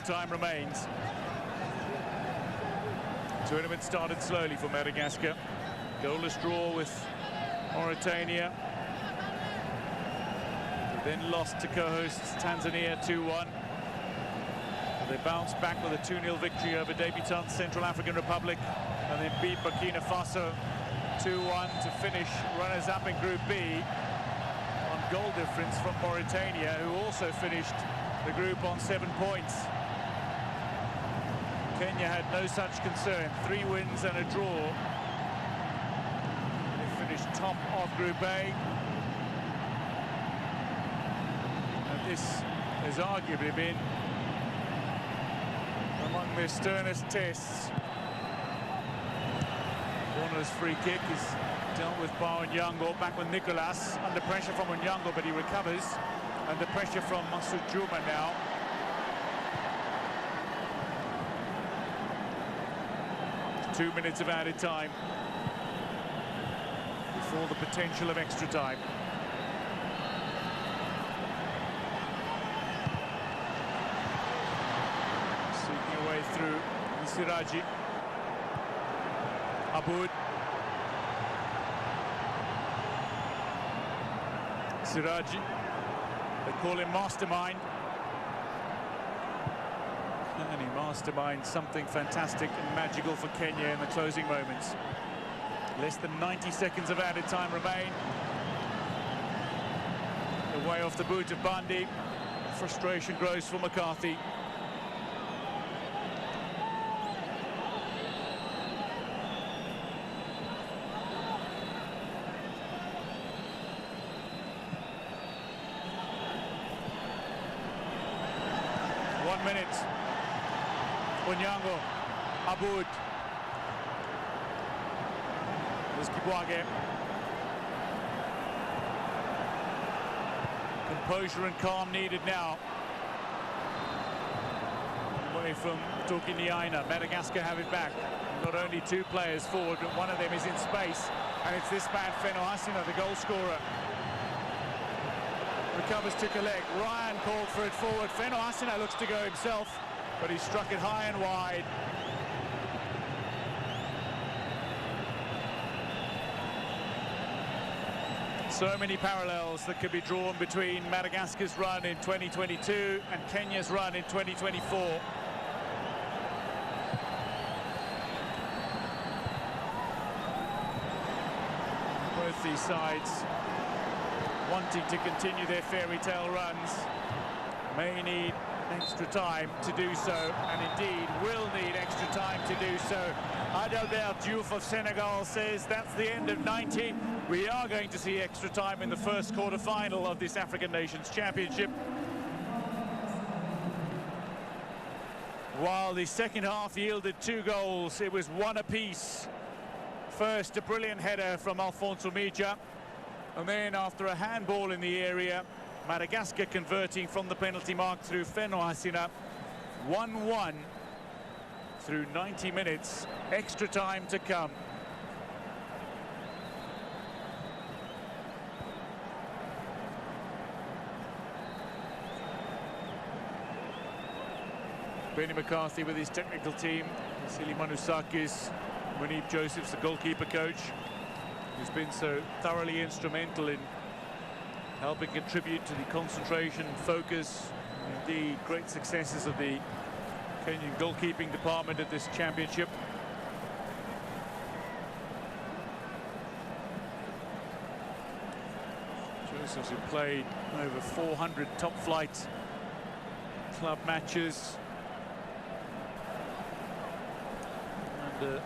time remains. Tournament started slowly for Madagascar. Goalless draw with Mauritania. They then lost to co-hosts Tanzania 2-1. They bounced back with a 2-0 victory over debutant Central African Republic, and then beat Burkina Faso 2-1 to finish runners-up in Group B on goal difference from Mauritania, who also finished the group on 7 points. Kenya had no such concern. 3 wins and a draw. They finished top of Group A. And this has arguably been among their sternest tests. Warner's free kick is dealt with by Onyango, back with Nicolas. Under pressure from Onyango, but he recovers. Under pressure from Masud Juma now. Two minutes of added time before the potential of extra time. Seeking a way through Siraji. Aboud. Siraji. They call him Mastermind. And he masterminds something fantastic and magical for Kenya in the closing moments. Less than 90 seconds of added time remain. Away off the boot of Bandi. Frustration grows for McCarthy. One minute. Onyango, Aboud, Kibwage. Composure and calm needed now. Away from Toki Niaina. Madagascar have it back. Not only 2 players forward, but one of them is in space. And it's this man, Feno Hasina, the goal scorer. Recovers, took a leg. Ryan called for it forward. Feno Hasina looks to go himself, but he struck it high and wide. So many parallels that could be drawn between Madagascar's run in 2022 and Kenya's run in 2024. Both these sides wanting to continue their fairy tale runs may need extra time to do so, and indeed will need extra time to do so. Adalbert Diouf of Senegal says that's the end of 90. We are going to see extra time in the first quarter-final of this African Nations Championship. While the second half yielded 2 goals, it was 1 apiece. First, a brilliant header from Alfonso Mija, and then after a handball in the area, Madagascar converting from the penalty mark through Feno Hasina. 1-1 through 90 minutes. Extra time to come. Benny McCarthy with his technical team. Vasily Manusakis, Munib Joseph's the goalkeeper coach, who's been so thoroughly instrumental in helping contribute to the concentration, focus, and indeed great successes of the Kenyan goalkeeping department at this championship. Josephs, who played over 400 top-flight club matches and a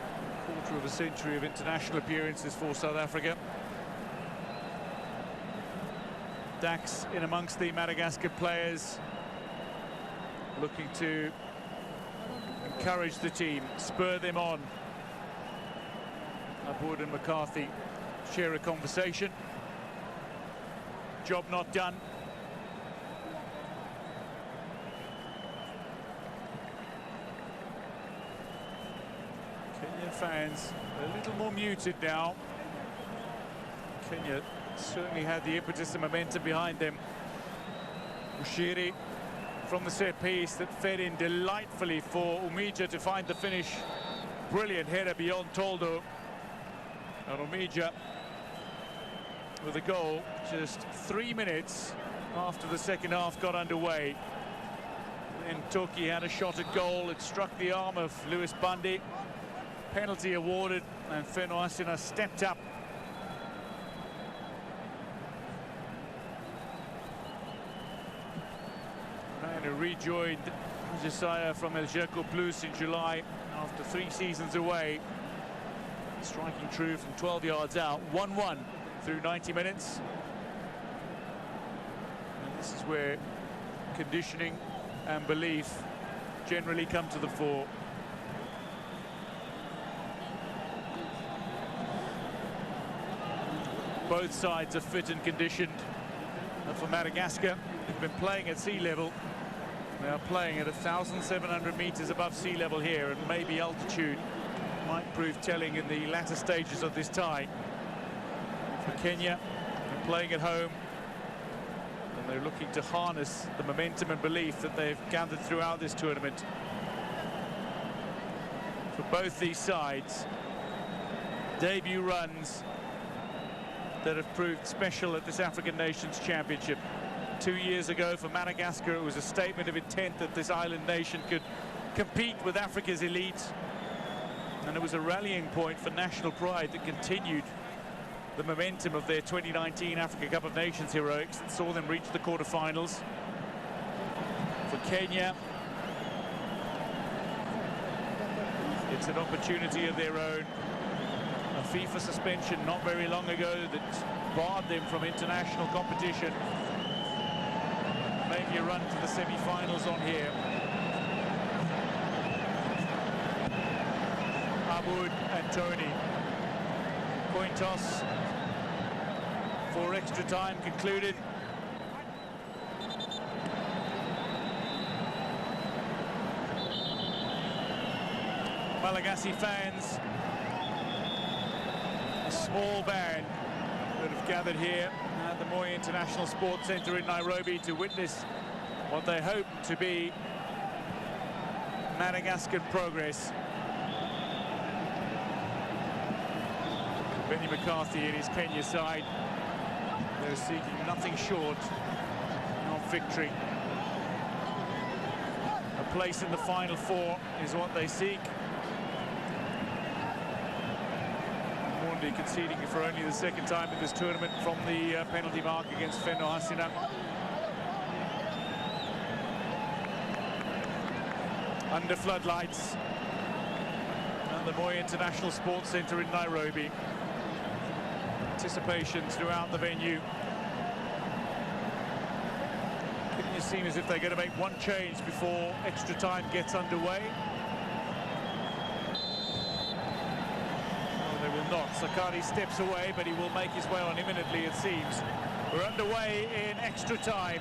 quarter of a century of international appearances for South Africa. Dax in amongst the Madagascar players, looking to encourage the team, spur them on. Aboud and McCarthy share a conversation. Job not done. Kenyan fans a little more muted now. Kenya certainly had the impetus and momentum behind them. Bushiri from the set piece that fed in delightfully for Umija to find the finish. Brilliant header beyond Toldo. And Umija with a goal just 3 minutes after the second half got underway. Then Toki had a shot at goal. It struck the arm of Lewis Bundy. Penalty awarded, and Fenoasina stepped up. Man who rejoined Josiah from El Jerko Plus in July after 3 seasons away. Striking true from 12 yards out. 1-1 through 90 minutes. And this is where conditioning and belief generally come to the fore. Both sides are fit and conditioned. And for Madagascar, they've been playing at sea level. They are playing at 1,700 meters above sea level here, and maybe altitude might prove telling in the latter stages of this tie. For Kenya, they're playing at home, and they're looking to harness the momentum and belief that they've gathered throughout this tournament. For both these sides, debut runs that have proved special at this African Nations Championship. 2 years ago for Madagascar, it was a statement of intent that this island nation could compete with Africa's elite. And it was a rallying point for national pride that continued the momentum of their 2019 Africa Cup of Nations heroics and saw them reach the quarterfinals. For Kenya, it's an opportunity of their own. A FIFA suspension not very long ago that barred them from international competition. Maybe a run to the semi-finals on here. Aboud and Tony. Coin toss for extra time concluded. Malagasy fans, a small band that have gathered here at the Moi International Sports Centre in Nairobi to witness what they hope to be Madagascar progress. Benny McCarthy and his Kenya side, they're seeking nothing short of victory. A place in the final four is what they seek. Mundi conceding for only the second time in this tournament from the penalty mark against Fenoasina. Under floodlights at the Moi International Sports Centre in Nairobi. Anticipation throughout the venue. It seems as if they're going to make one change before extra time gets underway. No, they will not. Sakari steps away, but he will make his way on imminently, it seems. We're underway in extra time.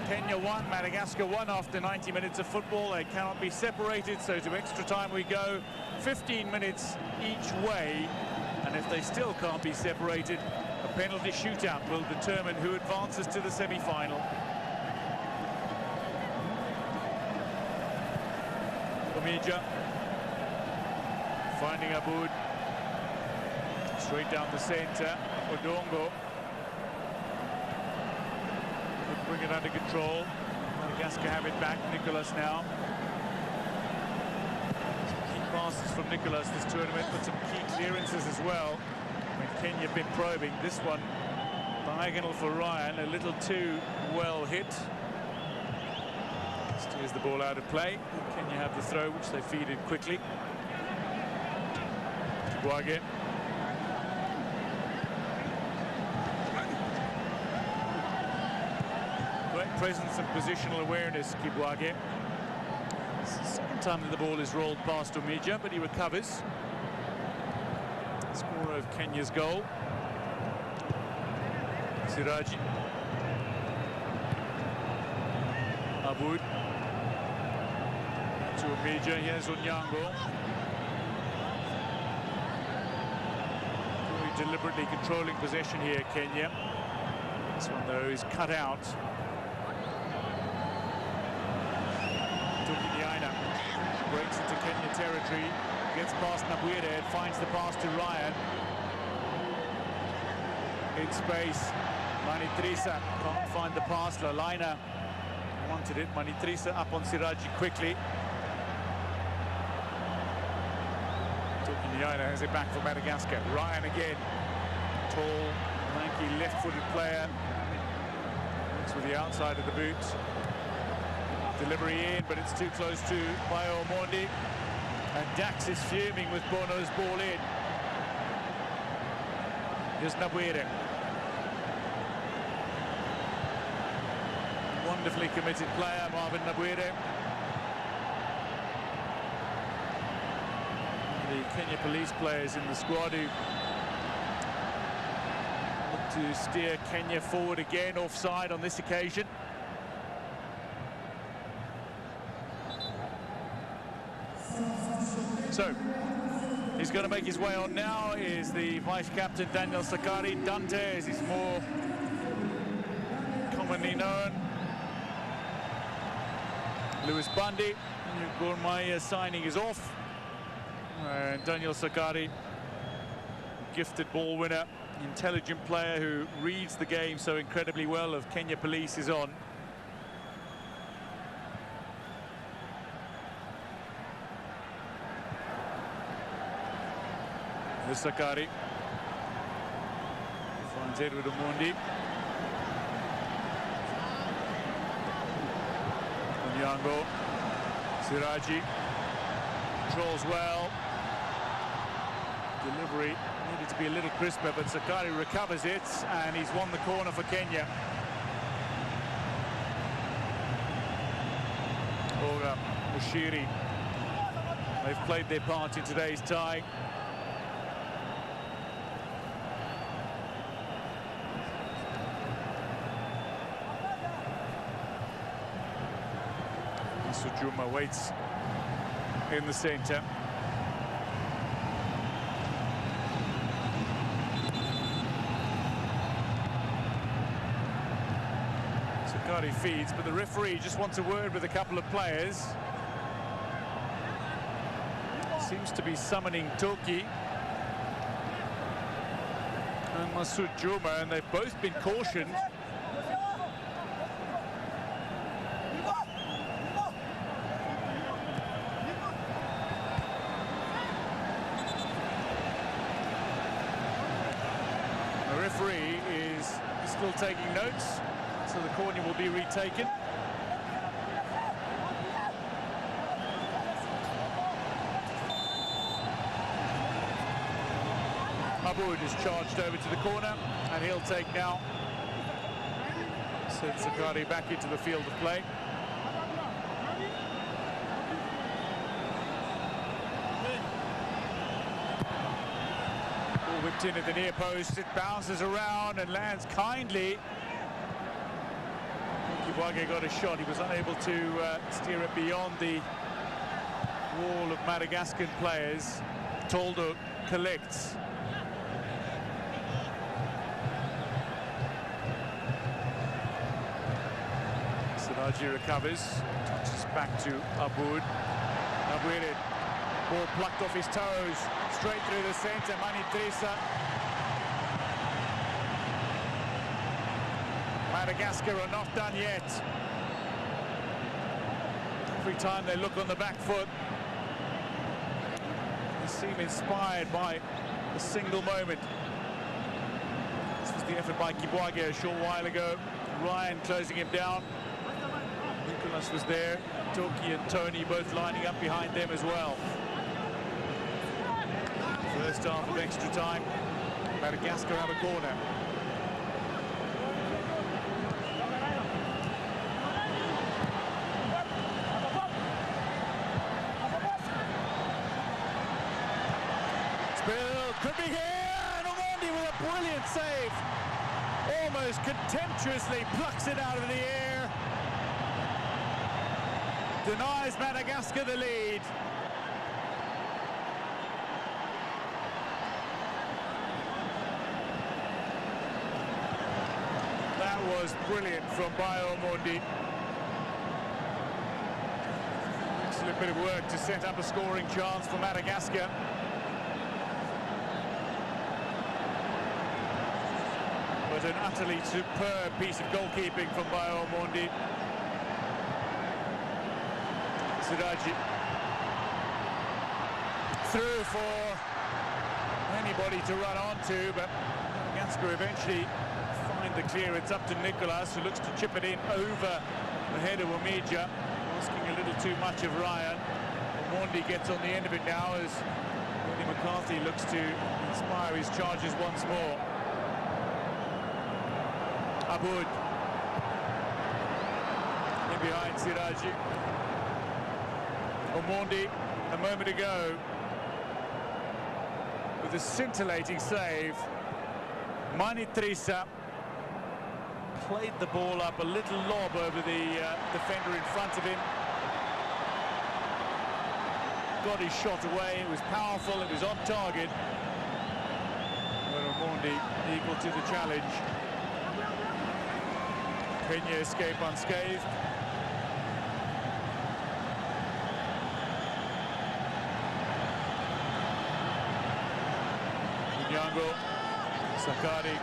Kenya 1, Madagascar 1 after 90 minutes of football. They cannot be separated, so to extra time we go. 15 minutes each way. And if they still can't be separated, a penalty shootout will determine who advances to the semi-final. Umija finding Aboud. Straight down the centre. Odongo could bring it under control. Madagascar have it back. Nicholas now. Passes from Nicholas this tournament, but some key clearances as well. When Kenya been probing, this one diagonal for Ryan, a little too well hit. Steers the ball out of play. Kenya have the throw, which they feed in quickly. Kibwage. Great presence and positional awareness, Kibwage. Second time that the ball is rolled past Umija, but he recovers. Scorer of Kenya's goal. Siraji. Aboud. To Umija, here's Onyango. Very deliberately controlling possession here, Kenya. This one, though, is cut out. territory, gets past Nabuire and finds the pass to Ryan. In space, Manitrisa can't find the pass. Lalaina wanted it. Manitrisa up on Siraji quickly. Tokinyana has it back for Madagascar. Ryan again, tall, lanky, left-footed player. Looks with the outside of the boot. Delivery in, but it's too close to Bayo Omondi. And Dax is fuming with Bono's ball in. Here's Nabuire. Wonderfully committed player, Marvin Nabuire. The Kenya police players in the squad who look to steer Kenya forward again, offside on this occasion. So, he's going to make his way on now, is the vice-captain Daniel Sakari. Dante, as he's more commonly known. Lewis Bundy, Gourmaya signing is off. And Daniel Sakari, gifted ball winner, intelligent player who reads the game so incredibly well, of Kenya Police, is on. Sakari finds Edward Omondi. Onyango, Siraji controls well. Delivery needed to be a little crisper, but Sakari recovers it, and he's won the corner for Kenya. Oga Mushiri, they've played their part in today's tie. Sujuma waits in the centre. Sakari feeds, but the referee just wants a word with a couple of players. Seems to be summoning Toki and Masoud Juma, and they've both been cautioned. Referee is still taking notes, so the corner will be retaken. Aboud is charged over to the corner, and he'll take now. Send Sakari back into the field of play. Whipped in at the near post, it bounces around and lands kindly. Kibwage got a shot, he was unable to steer it beyond the wall of Madagascan players. Toldo collects. Siraji recovers, touches back to Aboud. Nabuire, ball plucked off his toes, straight through the centre. Manitrisa. Madagascar are not done yet. Every time they look on the back foot, they seem inspired by a single moment. This was the effort by Kibwage a short while ago. Ryan closing him down. Nicholas was there. Toki and Tony both lining up behind them as well. First half of extra time, Madagascar have a corner. Spill could be here, and Omondi with a brilliant save. Almost contemptuously plucks it out of the air. Denies Madagascar the lead. That was brilliant from Bayo Omondi. Excellent a bit of work to set up a scoring chance for Madagascar. But an utterly superb piece of goalkeeping from Bayo Omondi. Siraji through for anybody to run onto, but Madagascar eventually find the clearance up to Nicolas, who looks to chip it in over the head of Omidja, asking a little too much of Ryan. Omondi gets on the end of it now as Tony McCarthy looks to inspire his charges once more. Aboud in behind Siraji. Omondi a moment ago with a scintillating save. Manitrisa played the ball up, a little lob over the defender in front of him. Got his shot away, it was powerful, it was on target. But Omondi equal to the challenge. Kenya escape unscathed. Nyango, Sakari.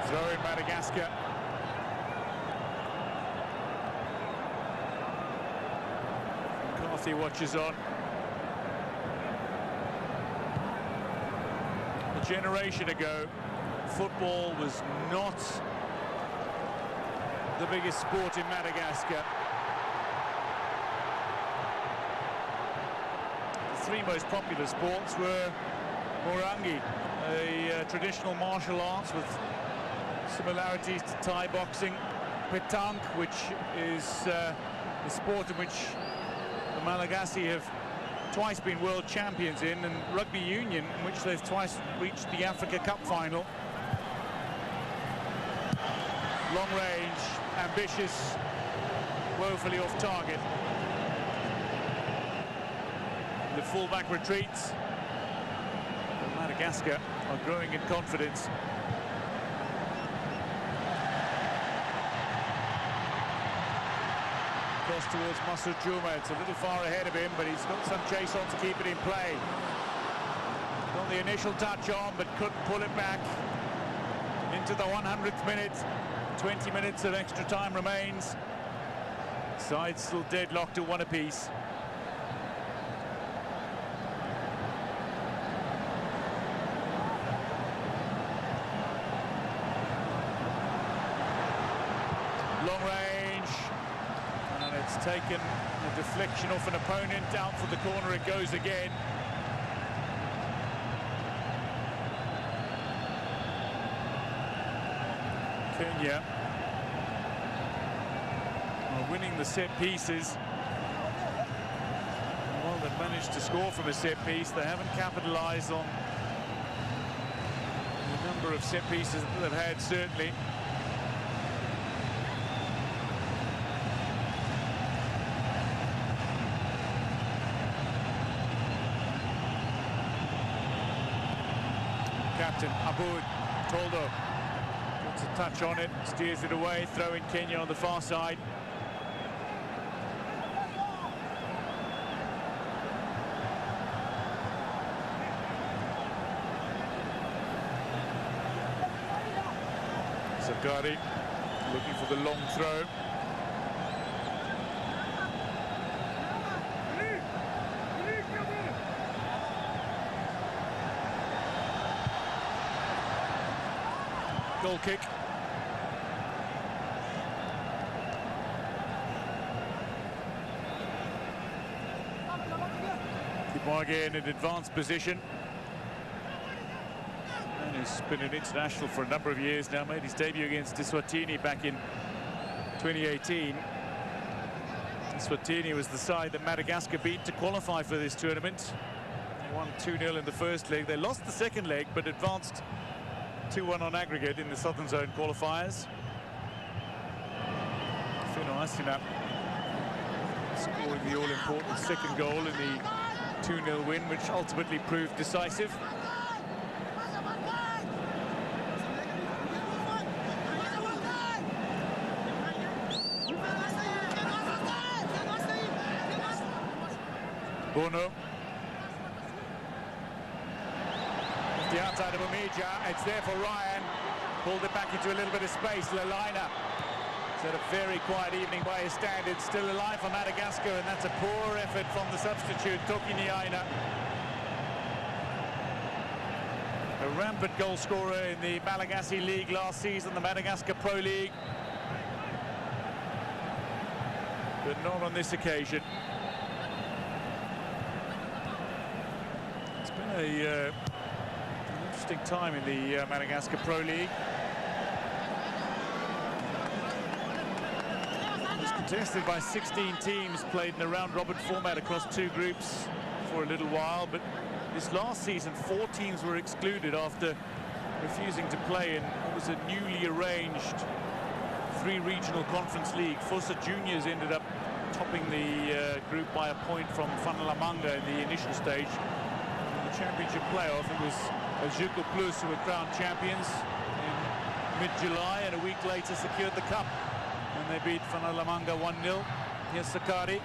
Throw in Madagascar. McCarthy watches on. A generation ago, football was not the biggest sport in Madagascar. The three most popular sports were Morangi, a traditional martial arts with similarities to Thai boxing, Petanque, which is the sport in which the Malagasy have twice been world champions in, and rugby union, in which they've twice reached the Africa Cup final. Long range, ambitious, woefully off target. The fullback retreats. Madagascar are growing in confidence. Cross towards Masoud Juma. It's a little far ahead of him, but he's got some chase on to keep it in play. Got the initial touch on, but couldn't pull it back. Into the 100th minute. 20 minutes of extra time remains. Sides still deadlocked at one apiece. Long range, and it's taken a deflection off an opponent. Out for the corner it goes again. Kenya are winning the set pieces. Well, they've managed to score from a set piece. They haven't capitalized on the number of set pieces that they've had, certainly. Captain Aboud Toldo gets a touch on it, steers it away, throwing Kenya on the far side. Sakari looking for the long throw. Goal kick. Kiboage in an advanced position. And he's been an international for a number of years now. Made his debut against Eswatini back in 2018. Eswatini was the side that Madagascar beat to qualify for this tournament. They won 2-0 in the first leg. They lost the second leg, but advanced 2-1 on aggregate in the Southern Zone qualifiers. Fino Asina scoring the all-important second goal in the 2-0 win, which ultimately proved decisive. Bono. The outside of Umija, it's there for Ryan. Pulled it back into a little bit of space. Lalina. It's had a very quiet evening by his standards. Still alive for Madagascar, and that's a poor effort from the substitute, Toki Niaina. A rampant goal scorer in the Malagasy League last season, the Madagascar Pro League. But not on this occasion. It's been an interesting time in the Madagascar Pro League. It's contested by 16 teams, played in a round-robin format across 2 groups for a little while, but this last season 4 teams were excluded after refusing to play in what was a newly arranged 3 regional conference league. Fossa Juniors ended up topping the group by a point from Fanalamanga in the initial stage. In the championship playoff, it was Azuko Plus who were crowned champions in mid-July, and a week later secured the cup when they beat Fanalamanga 1-0. Here's Sakari.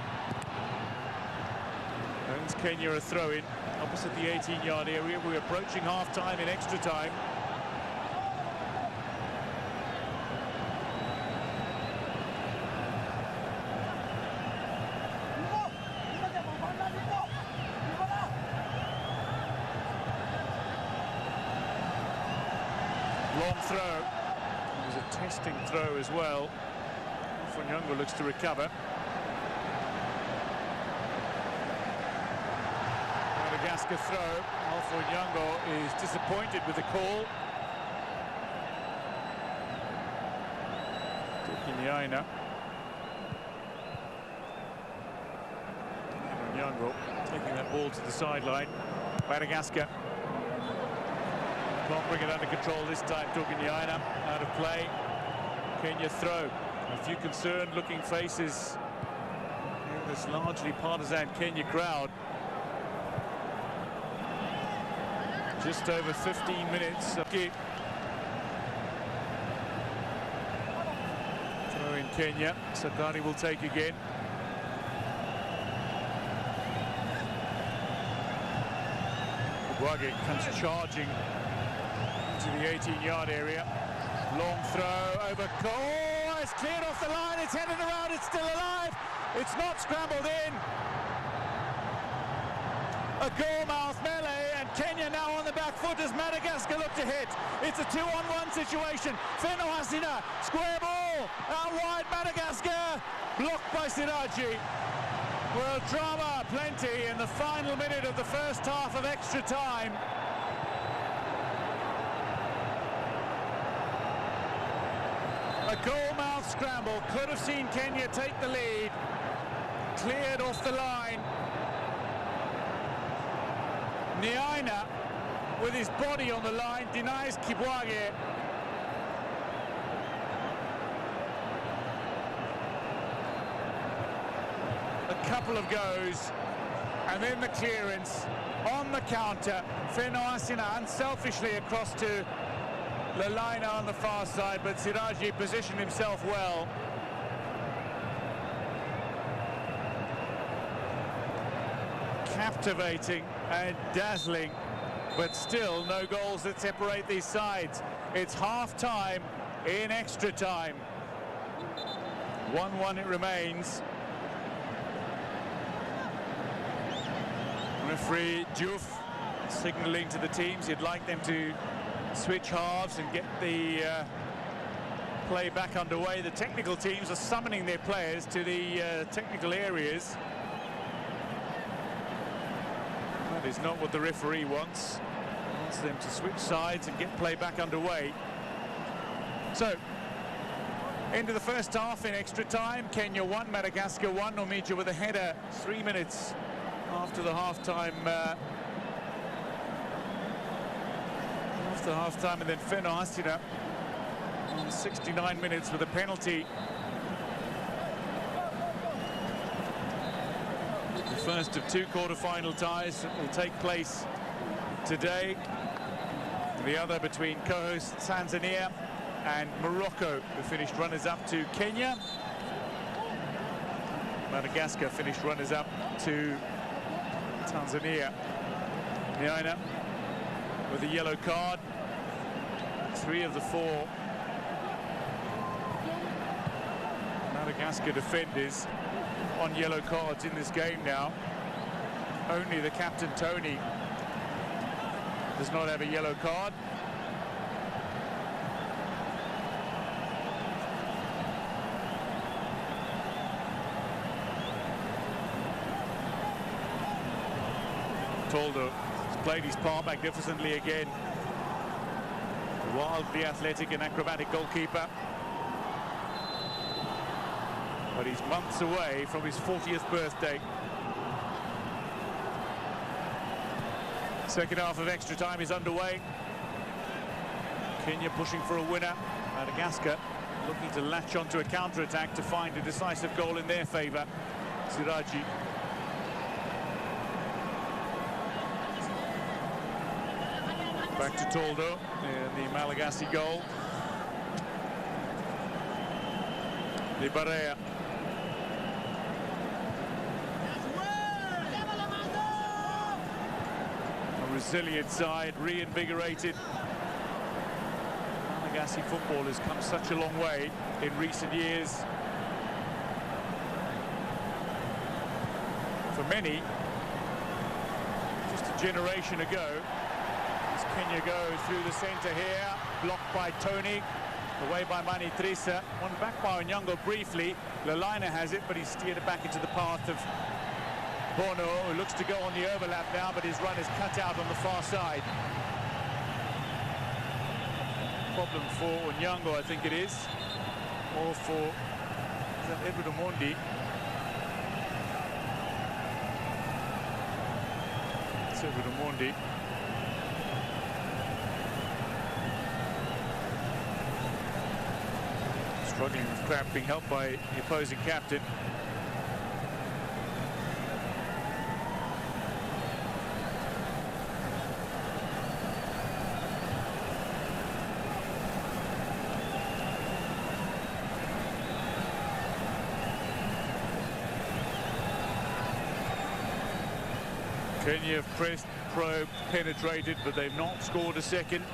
Earns Kenya a throw-in opposite the 18-yard area. We're approaching half-time in extra time. Long throw. It was a testing throw as well. Funyongo looks to recover. Madagascar throw. Funyongo is disappointed with the call. Niaina. Funyongo taking that ball to the sideline. Madagascar can't bring it under control this time. Niaina out of play. Kenya throw. A few concerned looking faces in this largely partisan Kenya crowd. Just over 15 minutes. Throw in Kenya. Sakari will take again. Kibwage comes charging to the 18-yard area. Long throw over. Oh, it's cleared off the line. It's headed around. It's still alive. It's not scrambled in. A goal-mouth melee, and Kenya now on the back foot as Madagascar look to hit. It's a 2-on-1 situation. Feno Hasina, square ball, out wide Madagascar, blocked by Siraji. Well, drama plenty in the final minute of the first half of extra time. A goal-mouth scramble, could have seen Kenya take the lead. Cleared off the line. Niaina, with his body on the line, denies Kibwage. A couple of goes, and then the clearance on the counter. Feno Asina unselfishly across to Lalina on the far side, but Siraji positioned himself well. Captivating and dazzling, but still no goals that separate these sides. It's half-time in extra time. 1-1 it remains. Referee Diouf signalling to the teams he'd like them to switch halves and get the play back underway. The technical teams are summoning their players to the technical areas. That is not what the referee wants. He wants them to switch sides and get play back underway. So, into the first half in extra time. Kenya 1, Madagascar 1. Umija with a header 3 minutes after the half-time. And then Feno Hasina on 69 minutes with a penalty. The first of 2 quarter-final ties that will take place today. The other between co-host Tanzania and Morocco, who finished runners-up to Kenya. Madagascar finished runners-up to Tanzania. Nyaina with a yellow card. 3 of the 4 Madagascar defenders on yellow cards in this game now. Only the captain, Tony, does not have a yellow card. Toldo has played his part magnificently again. Wildly athletic and acrobatic goalkeeper. But he's months away from his 40th birthday. Second half of extra time is underway. Kenya pushing for a winner. Madagascar looking to latch onto a counter-attack to find a decisive goal in their favour. Siraji. Back to Toldo in the Malagasy goal. De Barea. A resilient side, reinvigorated. Malagasy football has come such a long way in recent years. For many, just a generation ago. Kenya go through the centre here, blocked by Tony, away by Mani Trisa, one back by Onyango briefly. Lalaina has it, but he's steered it back into the path of Bono, who looks to go on the overlap now, but his run is cut out on the far side. Problem for Onyango, I think it is, or for, is that Edward Omondi? It's Edward Omondi. Struggling with cramp, being helped by the opposing captain. Kenya have pressed, probed, penetrated, but they've not scored a second.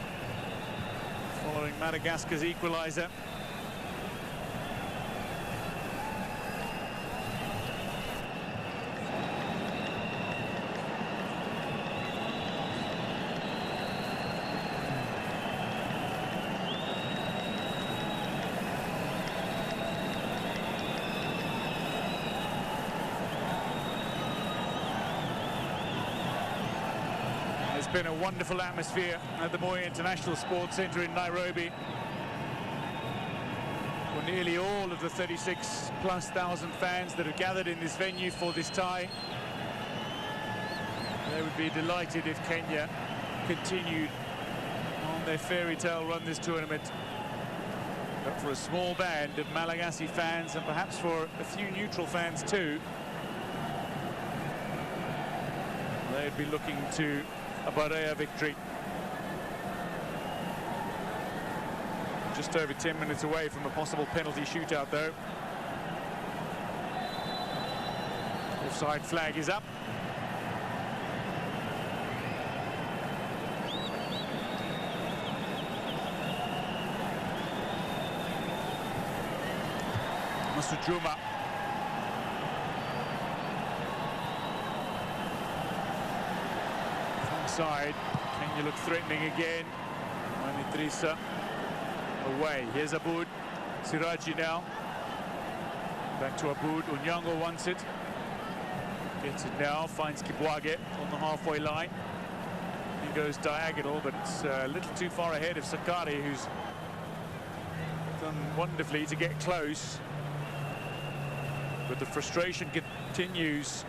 Following Madagascar's equaliser. It's been a wonderful atmosphere at the Moi International Sports Centre in Nairobi. For nearly all of the 36,000+ fans that have gathered in this venue for this tie. They would be delighted if Kenya continued on their fairy tale run this tournament. But for a small band of Malagasy fans, and perhaps for a few neutral fans too, they'd be looking to a Barea victory. Just over 10 minutes away from a possible penalty shootout though. Offside flag is up. Mr. Juma. Side. Kenya look threatening again. Mani Trisa away. Here's Aboud. Siraji now. Back to Aboud. Onyango wants it. Gets it now. Finds Kibwage on the halfway line. He goes diagonal, but it's a little too far ahead of Sakari, who's done wonderfully to get close. But the frustration continues.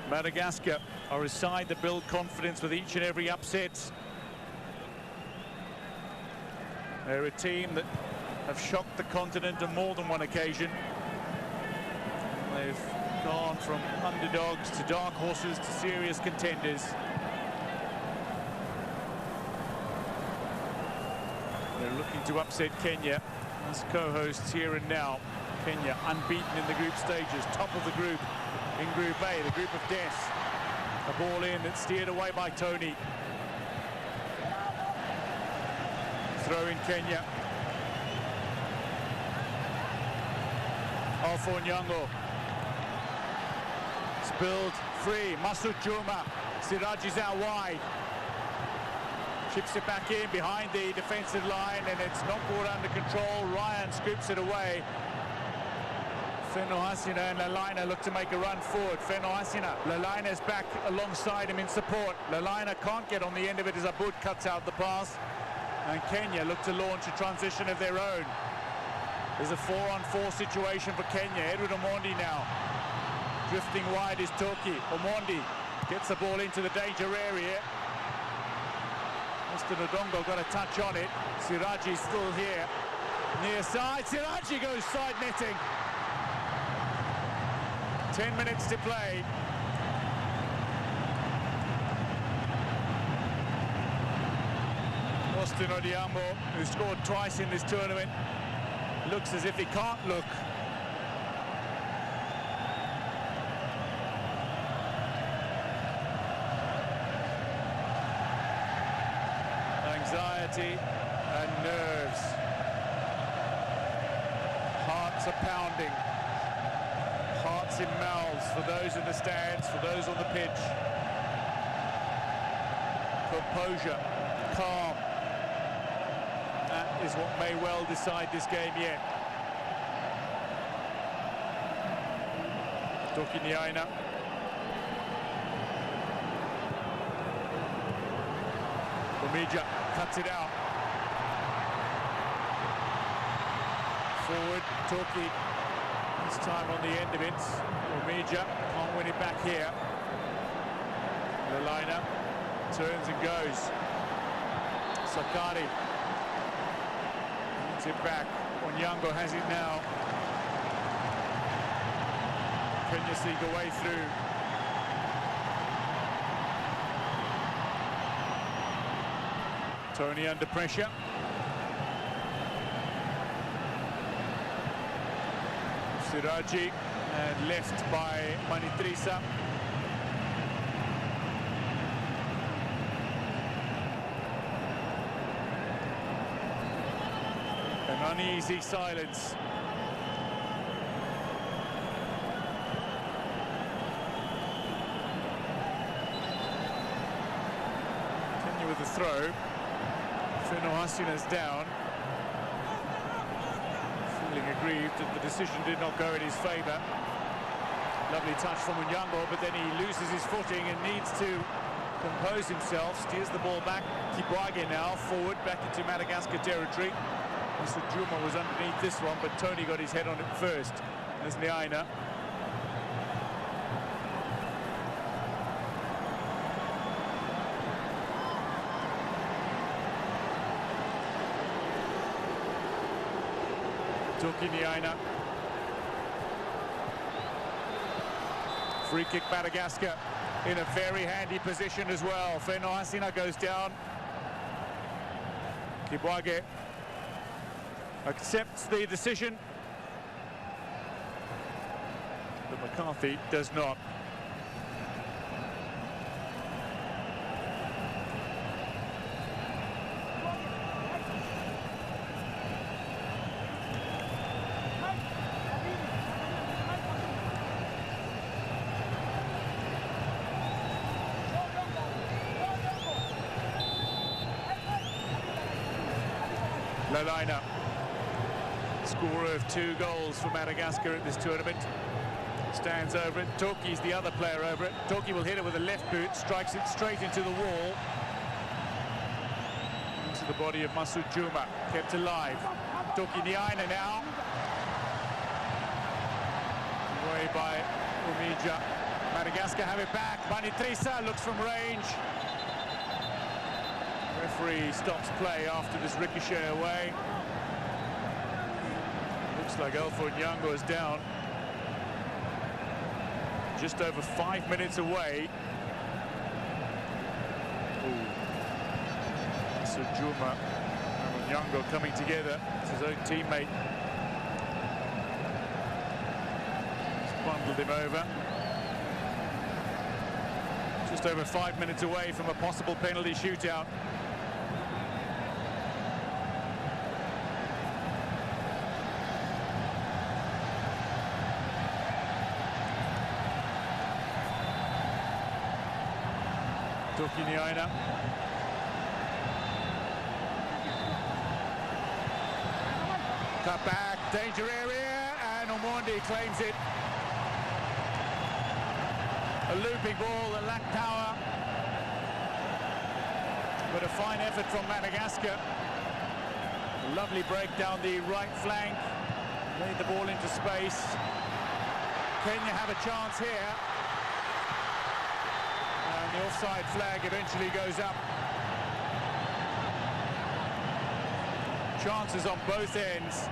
Madagascar are a side that build confidence with each and every upset. They're a team that have shocked the continent on more than one occasion. They've gone from underdogs to dark horses to serious contenders. They're looking to upset Kenya as co-hosts here and now. Kenya unbeaten in the group stages, top of the group in Group A, the group of death. A ball in that's steered away by Tony. Throw in Kenya. Afcon Nyango. Spilled free. Masud Juma. Siraji's out wide. Chips it back in behind the defensive line, and it's not brought under control. Ryan scoops it away. Feno Hasina and Lalaina look to make a run forward. Feno Hasina, Lalaina's back alongside him in support. Lalaina can't get on the end of it as Abud cuts out the pass. And Kenya look to launch a transition of their own. There's a 4-on-4 situation for Kenya. Edward Omondi now. Drifting wide is Toki. Omondi gets the ball into the danger area. Mr. Ndongo got a touch on it. Siraji's still here. Near side. Siraji goes side netting. 10 minutes to play. Austin Odiambo, who scored twice in this tournament, looks as if he can't look. Anxiety and nerves. Hearts are pounding. Hearts in mouths for those in the stands, for those on the pitch. Composure, calm. That is what may well decide this game yet. Toki Niaina. Omija cuts it out. Forward, Toki. This time on the end of it. Omija can't win it back here. Lalaina turns and goes. Sakari needs it back. Onyango has it now. Kenya seek a way through. Tony under pressure. Siraji and left by Manitrisa. An uneasy silence. Continue with the throw. Feno Hasina's down. Feeling aggrieved that the decision did not go in his favour. Lovely touch from Onyango, but then he loses his footing and needs to compose himself. Steers the ball back. Kibwage now forward back into Madagascar territory. Mr. Juma was underneath this one, but Tony got his head on it first. There's Niaina. Toki Niaina. Free kick Madagascar in a very handy position as well. Feno Hasina goes down. Kibwage accepts the decision, but McCarthy does not. Lalaina, scorer of 2 goals for Madagascar at this tournament, stands over it. Toki's the other player over it. Toki will hit it with a left boot, strikes it straight into the wall. Into the body of Masud Juma, kept alive. Toki Niaina now. Away by Omija. Madagascar have it back. Manitrisa looks from range. Referee stops play after this ricochet away. Looks like Afcon Nyango is down. Just over 5 minutes away. So Juma and Nyango coming together. It's his own teammate. Trundled him over. Just over 5 minutes away from a possible penalty shootout. Tukiniaina. Cut back, danger area, and Omondi claims it. A looping ball that lacked power. But a fine effort from Madagascar. A lovely break down the right flank. Laid the ball into space. Kenya have a chance here. And the offside flag eventually goes up. Chances on both ends.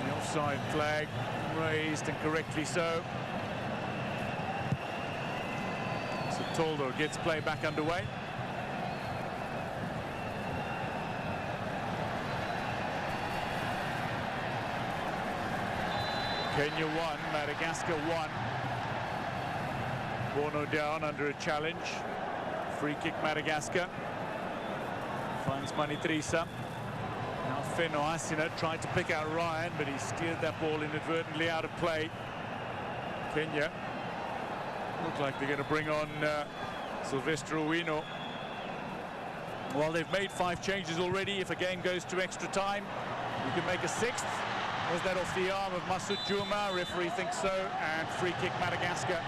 The offside flag raised, and correctly so. So Toldo gets play back underway. Kenya 1, Madagascar 1. Bono down under a challenge. Free kick Madagascar. Finds Manitrisa. Now Feno Asina tried to pick out Ryan, but he steered that ball inadvertently out of play. Kenya look like they're going to bring on Silvestre Owino. Well, they've made 5 changes already. If a game goes to extra time, you can make a 6th. Was that off the arm of Masud Juma? Referee thinks so, and free kick Madagascar.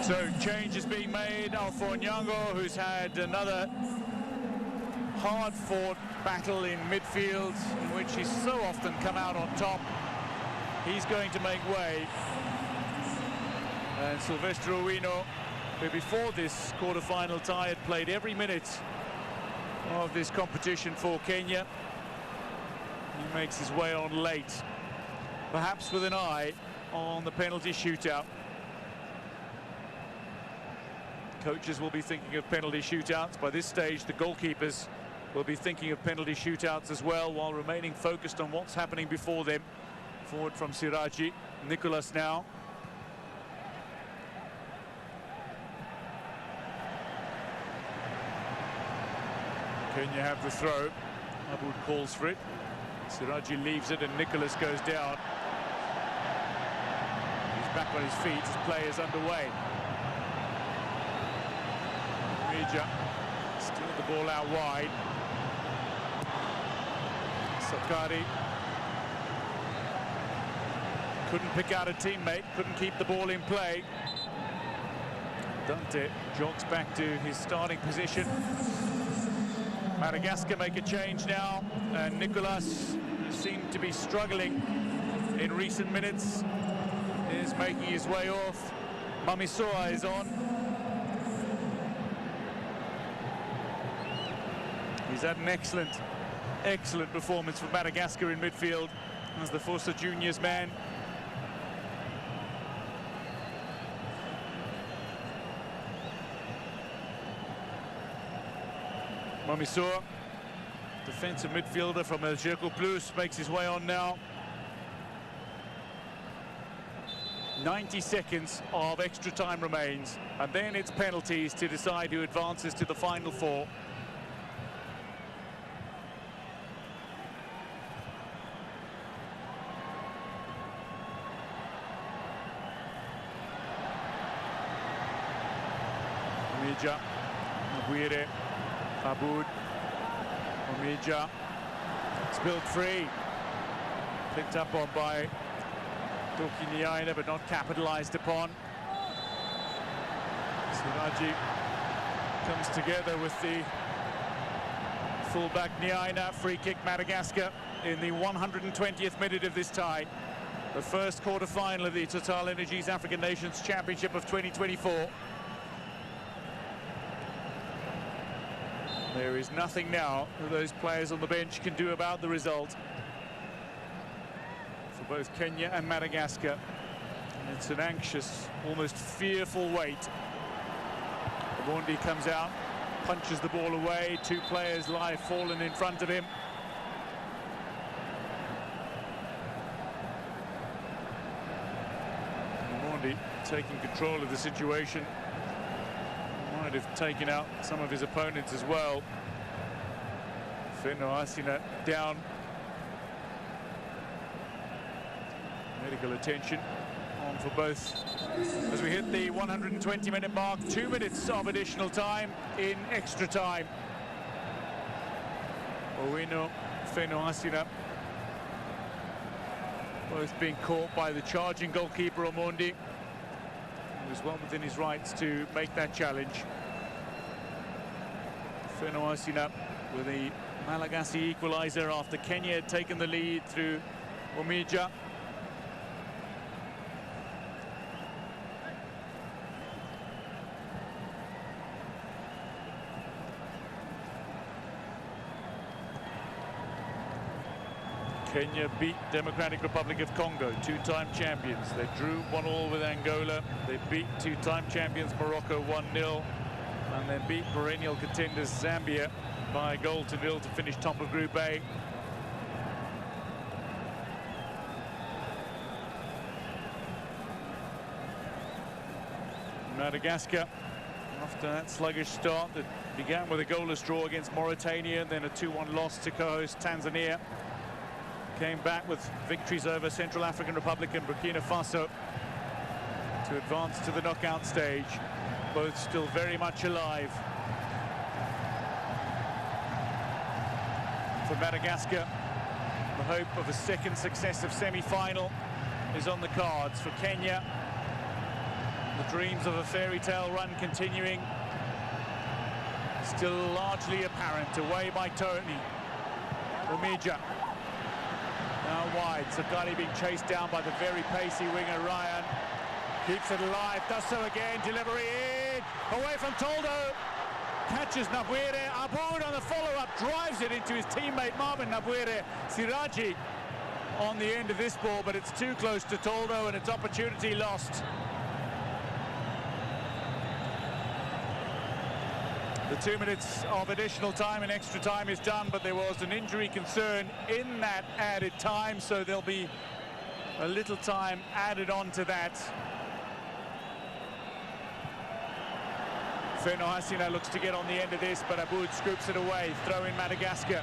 So change is being made. Afcon, who's had another hard-fought battle in midfield, in which he's so often come out on top, he's going to make way. And Silvestre Owino, who before this quarter-final tie had played every minute of this competition for Kenya, he makes his way on late, perhaps with an eye on the penalty shootout. Coaches will be thinking of penalty shootouts. By this stage, the goalkeepers will be thinking of penalty shootouts as well, while remaining focused on what's happening before them. Forward from Siraji. Nicholas now. Kenya have the throw. Aboud calls for it. Siraji leaves it, and Nicholas goes down. He's back on his feet. His play is underway. Mija steal the ball out wide. Sakari couldn't pick out a teammate, couldn't keep the ball in play. Dante jogs back to his starting position. Madagascar make a change now, and Nicolas, who seemed to be struggling in recent minutes, is making his way off. Mamisoa is on. He's had an excellent performance for Madagascar in midfield as the Fossa Juniors man. Mamisoa, defensive midfielder from El Jerko Plus, makes his way on now. 90 seconds of extra time remains, and then it's penalties to decide who advances to the final 4. Mija, Aguirre, Aboud, Omija, spilled free, picked up on by Tukiniaina, but not capitalized upon. Siraji comes together with the fullback Niaina. Free kick Madagascar in the 120th minute of this tie. The first quarter-final of the Total Energies African Nations Championship of 2024. There is nothing now that those players on the bench can do about the result for both Kenya and Madagascar. And it's an anxious, almost fearful wait. Omondi comes out, punches the ball away. Two players lie fallen in front of him. Omondi taking control of the situation. Might have taken out some of his opponents as well. Feno Asina down. Medical attention on for both as we hit the 120-minute mark. 2 minutes of additional time in extra time. Owino, Feno Asina both being caught by the charging goalkeeper Omondi. He was well within his rights to make that challenge. Feno Asina with the Malagasy equaliser after Kenya had taken the lead through Omija. Kenya beat Democratic Republic of Congo, two-time champions. They drew 1-1 with Angola. They beat two-time champions Morocco 1-0. And then beat perennial contenders Zambia by a 0-0 to finish top of Group A. Madagascar, after that sluggish start that began with a goalless draw against Mauritania and then a 2-1 loss to co-host Tanzania, came back with victories over Central African Republic and Burkina Faso to advance to the knockout stage. Both still very much alive. For Madagascar, the hope of a second successive semi-final is on the cards. For Kenya, the dreams of a fairy tale run continuing, still largely apparent. Away by Tony. Omija. Now wide. Sakari being chased down by the very pacey winger Ryan. Keeps it alive, does so again, delivery in, away from Toldo, catches Nabwire, Aboud on the follow-up, drives it into his teammate Marvin Nabwire. Siraji on the end of this ball, but it's too close to Toldo and it's opportunity lost. The 2 minutes of additional time and extra time is done, but there was an injury concern in that added time, so there'll be a little time added on to that. Feno Asina looks to get on the end of this, but Aboud scoops it away. Throw in Madagascar.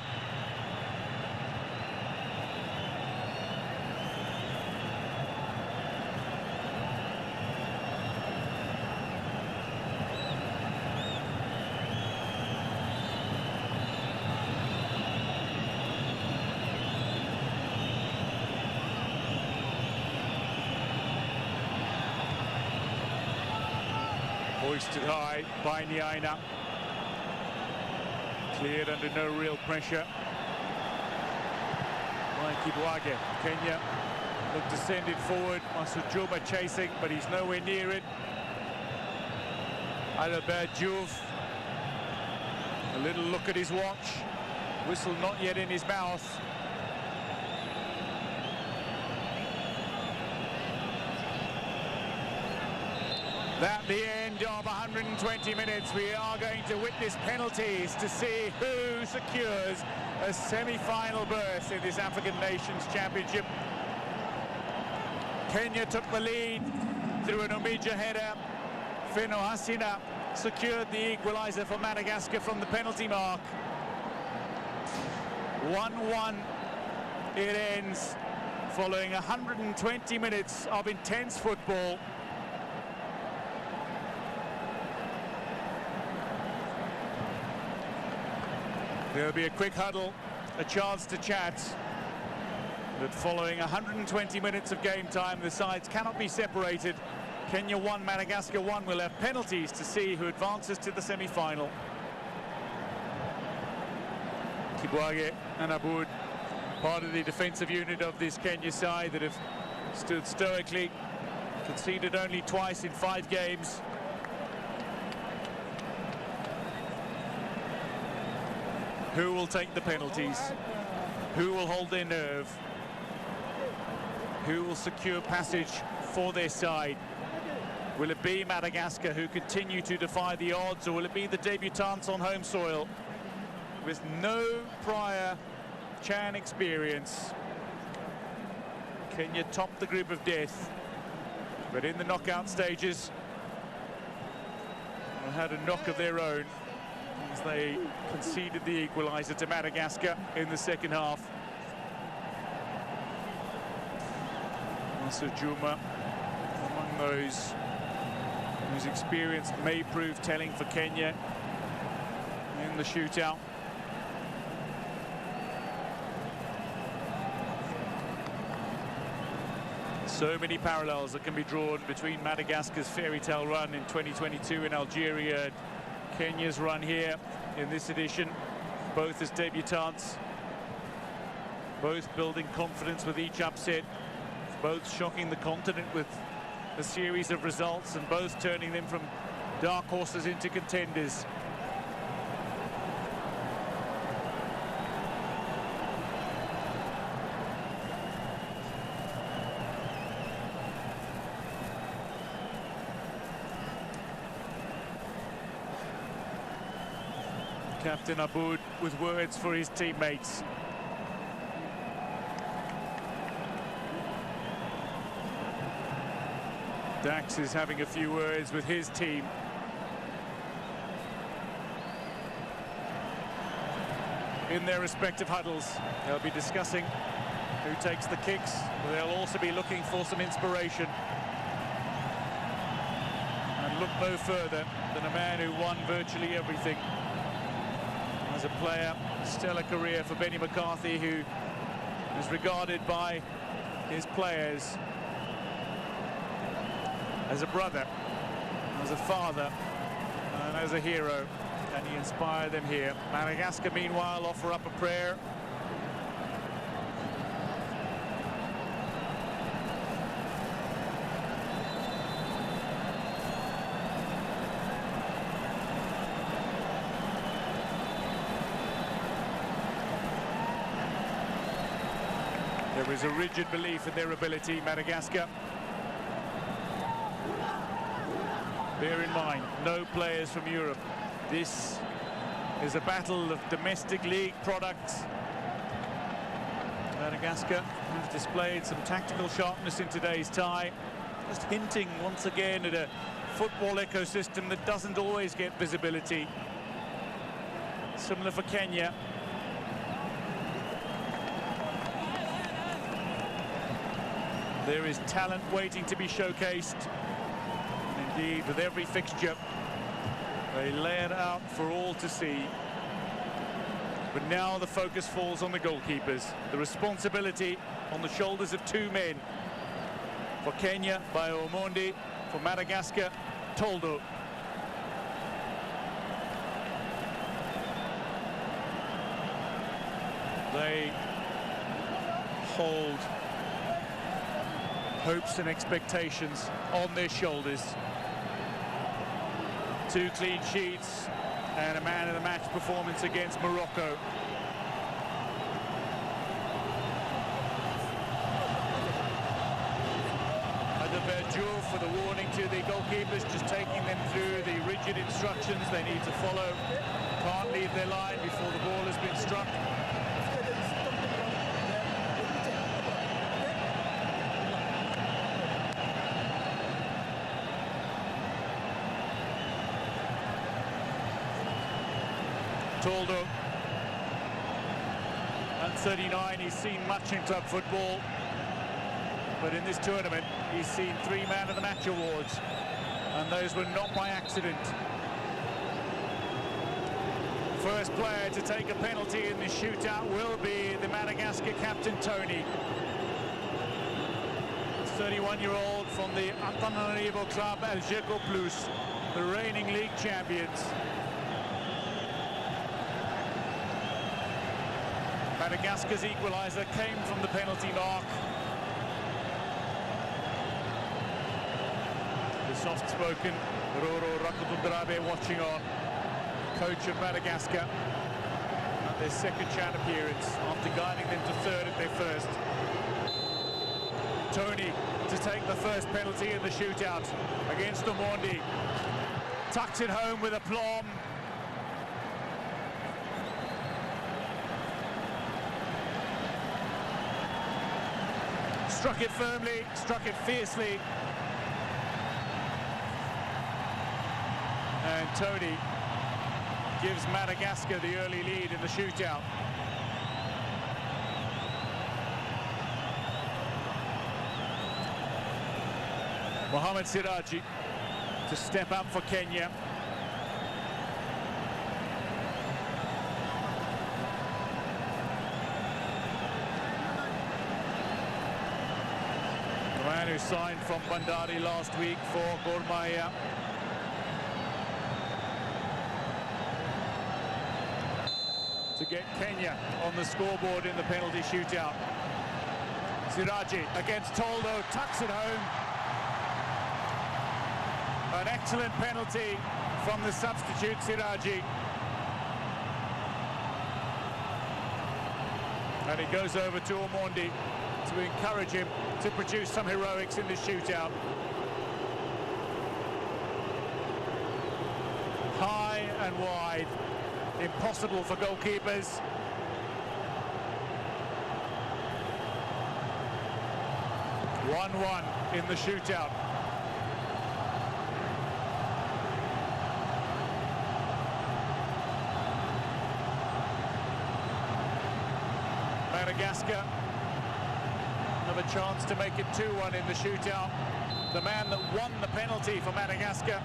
Hoisted high by Nyaina. Cleared under no real pressure by Kibwage. Kenya look to send it forward. Masujuma chasing, but he's nowhere near it. Albert Diouf. A little look at his watch. Whistle not yet in his mouth. At the end of 120 minutes, we are going to witness penalties to see who secures a semi-final berth in this African Nations Championship. Kenya took the lead through an Omija header. Feno Asina secured the equaliser for Madagascar from the penalty mark. 1-1 it ends following 120 minutes of intense football. There'll be a quick huddle, a chance to chat. But following 120 minutes of game time, the sides cannot be separated. Kenya 1, Madagascar 1. We'll have penalties to see who advances to the semi-final. Kibwage and Aboud, part of the defensive unit of this Kenya side that have stood stoically, conceded only twice in 5 games. Who will take the penalties? Who will hold their nerve? Who will secure passage for their side? Will it be Madagascar, who continue to defy the odds, or will it be the debutants on home soil with no prior CHAN experience? Kenya topped the group of death, but in the knockout stages they had a knock of their own as they conceded the equaliser to Madagascar in the second half. Also Juma among those whose experience may prove telling for Kenya in the shootout. So many parallels that can be drawn between Madagascar's fairy tale run in 2022 in Algeria and Kenya's run here in this edition, both as debutants, both building confidence with each upset, both shocking the continent with a series of results, and both turning them from dark horses into contenders. Captain Aboud with words for his teammates. Dax is having a few words with his team. In their respective huddles, they'll be discussing who takes the kicks, but they'll also be looking for some inspiration. And look no further than a man who won virtually everything. As a player, stellar career for Benny McCarthy, who is regarded by his players as a brother, as a father, and as a hero. Can he inspire them here? Madagascar, meanwhile, offer up a prayer. There is a rigid belief in their ability, Madagascar. Bear in mind, no players from Europe. This is a battle of domestic league products. Madagascar has displayed some tactical sharpness in today's tie, just hinting once again at a football ecosystem that doesn't always get visibility. Similar for Kenya. There is talent waiting to be showcased. Indeed, with every fixture, they lay it out for all to see. But now the focus falls on the goalkeepers. The responsibility on the shoulders of two men. For Kenya, by Omondi. For Madagascar, Toldo. They hold hopes and expectations on their shoulders. 2 clean sheets and a man of the match performance against Morocco. Adverjo for the warning to the goalkeepers, just taking them through the rigid instructions they need to follow. Can't leave their line before the ball has been struck. Toldo, at 39, he's seen much in club football, but in this tournament he's seen 3 Man of the Match awards, and those were not by accident. First player to take a penalty in this shootout will be the Madagascar captain, Tony. 31-year-old from the Antananarivo club, Algeco Plus, the reigning league champions. Madagascar's equaliser came from the penalty mark. The soft-spoken Roro Rakutundrabe watching on, coach of Madagascar. at their second chat appearance after guiding them to third at their first. Tony to take the first penalty in the shootout against Omondi. Tucks it home with aplomb. Struck it firmly, struck it fiercely. And Tony gives Madagascar the early lead in the shootout. Mohamed Siraji to step up for Kenya. The man who signed from Bandari last week for Gor Mahia. To get Kenya on the scoreboard in the penalty shootout. Siraji against Toldo, tucks it home. An excellent penalty from the substitute Siraji. And it goes over to Omondi to encourage him to produce some heroics in the shootout. High and wide. Impossible for goalkeepers. (1-1) in the shootout. Madagascar have a chance to make it 2-1 in the shootout. The man that won the penalty for Madagascar,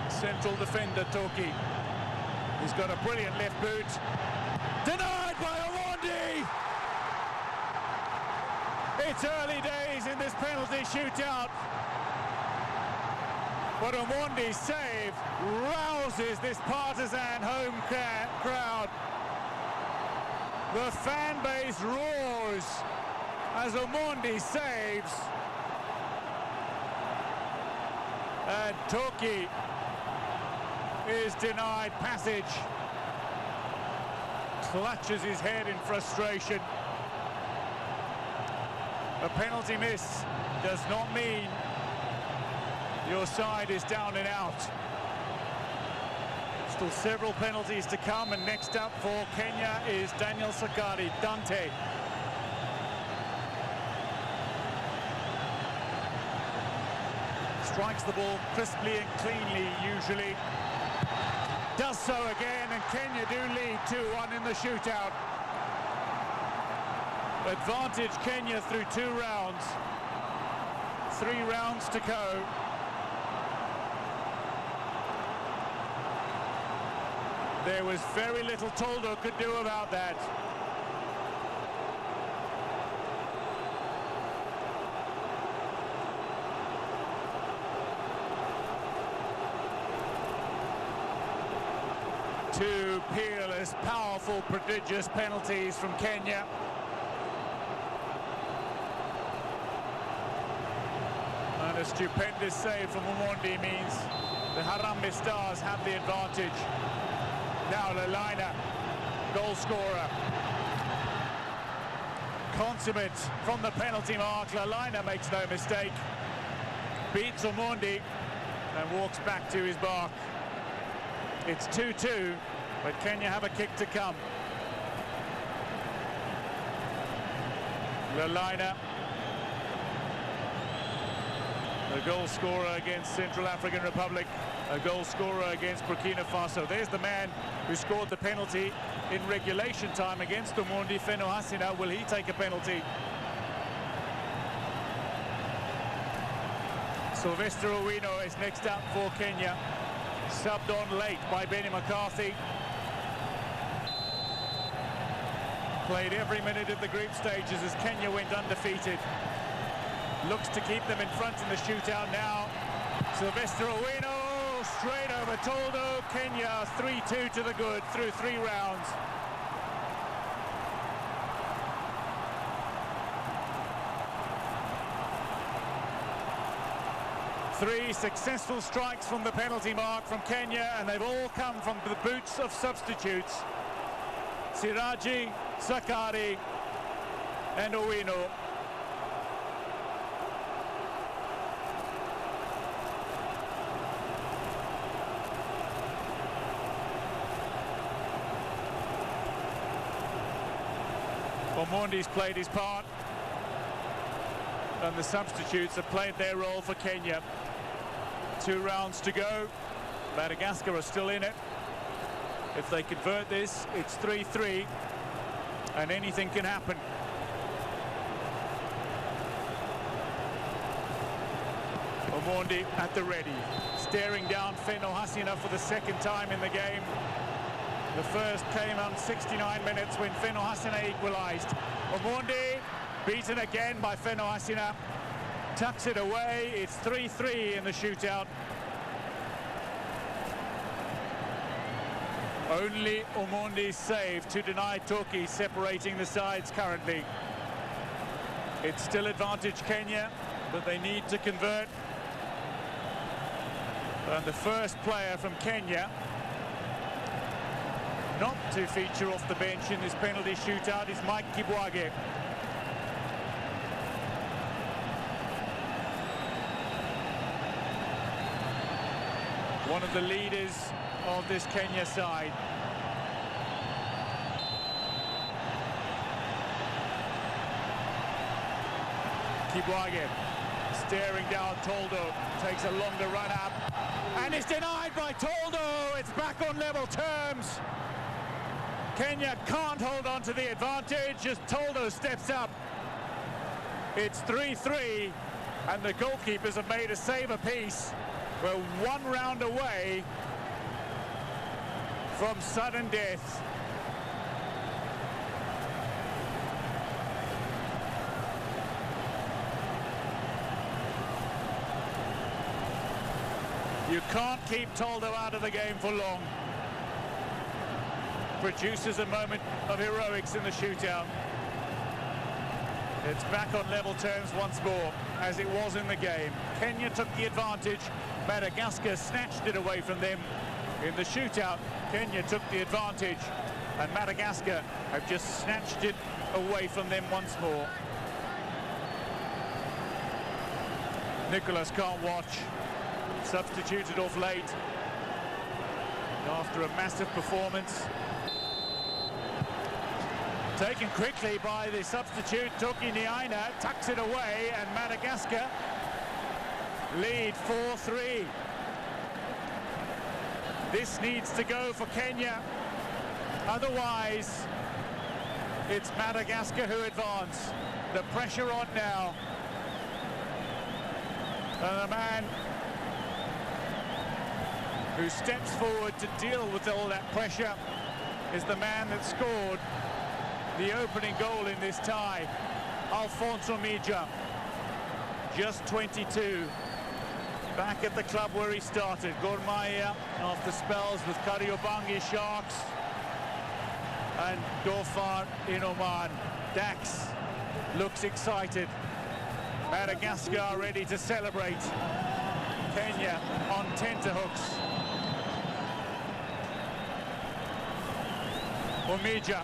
central defender Toki. He's got a brilliant left boot. Denied by Omondi! It's early days in this penalty shootout. But Omondi's save rouses this partisan home crowd. The fan base roars as Omondi saves. And Toki is denied passage. Clutches his head in frustration. A penalty miss does not mean your side is down and out. Still several penalties to come, and next up for Kenya is Daniel Sakari, Dante. Strikes the ball crisply and cleanly usually. Does so again, and Kenya do lead 2-1 in the shootout. Advantage Kenya through 2 rounds. 3 rounds to go. There was very little Toldo could do about that. Two peerless, powerful, prodigious penalties from Kenya. And a stupendous save from Omondi means the Harambee Stars have the advantage. Now Lelaina, goal scorer. Consummate from the penalty mark. Lelaina makes no mistake. Beats Omondi and walks back to his mark. It's 2-2, but Kenya have a kick to come. Lelaina, a goal scorer against Central African Republic, a goal scorer against Burkina Faso. There's the man who scored the penalty in regulation time against Omondi, Feno Hasina. Will he take a penalty? Sylvester Owino is next up for Kenya. Subbed on late by Benny McCarthy. Played every minute of the group stages as Kenya went undefeated. Looks to keep them in front in the shootout now. Sylvester Owino, straight over Toldo. Kenya 3-2 to the good through 3 rounds. Three successful strikes from the penalty mark from Kenya, and they've all come from the boots of substitutes. Siraji, Sakari and Owino. Omondi's played his part, and the substitutes have played their role for Kenya. 2 rounds to go. Madagascar are still in it. If they convert this, it's 3-3, and anything can happen. Omondi at the ready, staring down Feno Hasina for the 2nd time in the game. The first came on 69 minutes when Feno Hasina equalised. Omondi beaten again by Feno Hasina. Tucks it away. It's 3-3 in the shootout. Only Omondi's save to deny Toki, separating the sides currently. It's still advantage Kenya, but they need to convert. And the first player from Kenya not to feature off the bench in this penalty shootout is Mike Kibwage. One of the leaders of this Kenya side. Kibwage staring down Toldo, takes a longer run up and is denied by Toldo. It's back on level terms. Kenya can't hold on to the advantage as Toldo steps up. It's 3-3 and the goalkeepers have made a save apiece. We're 1 round away from sudden death. You can't keep Toldo out of the game for long. Produces a moment of heroics in the shootout. It's back on level terms once more, as it was in the game. Kenya took the advantage. Madagascar snatched it away from them. In the shootout, Kenya took the advantage, and Madagascar have just snatched it away from them once more. Nicholas can't watch. Substituted off late after a massive performance. Taken quickly by the substitute, Toki Niaina, tucks it away, and Madagascar lead 4-3. This needs to go for Kenya. Otherwise, it's Madagascar who advance. The pressure on now. And the man who steps forward to deal with all that pressure is the man that scored the opening goal in this tie, Alfonso Mija, just 22, back at the club where he started, Gor Mahia, after spells with Kariobangi Sharks and Dhofar in Oman. Dax looks excited. Madagascar ready to celebrate. Kenya on tenterhooks. Omija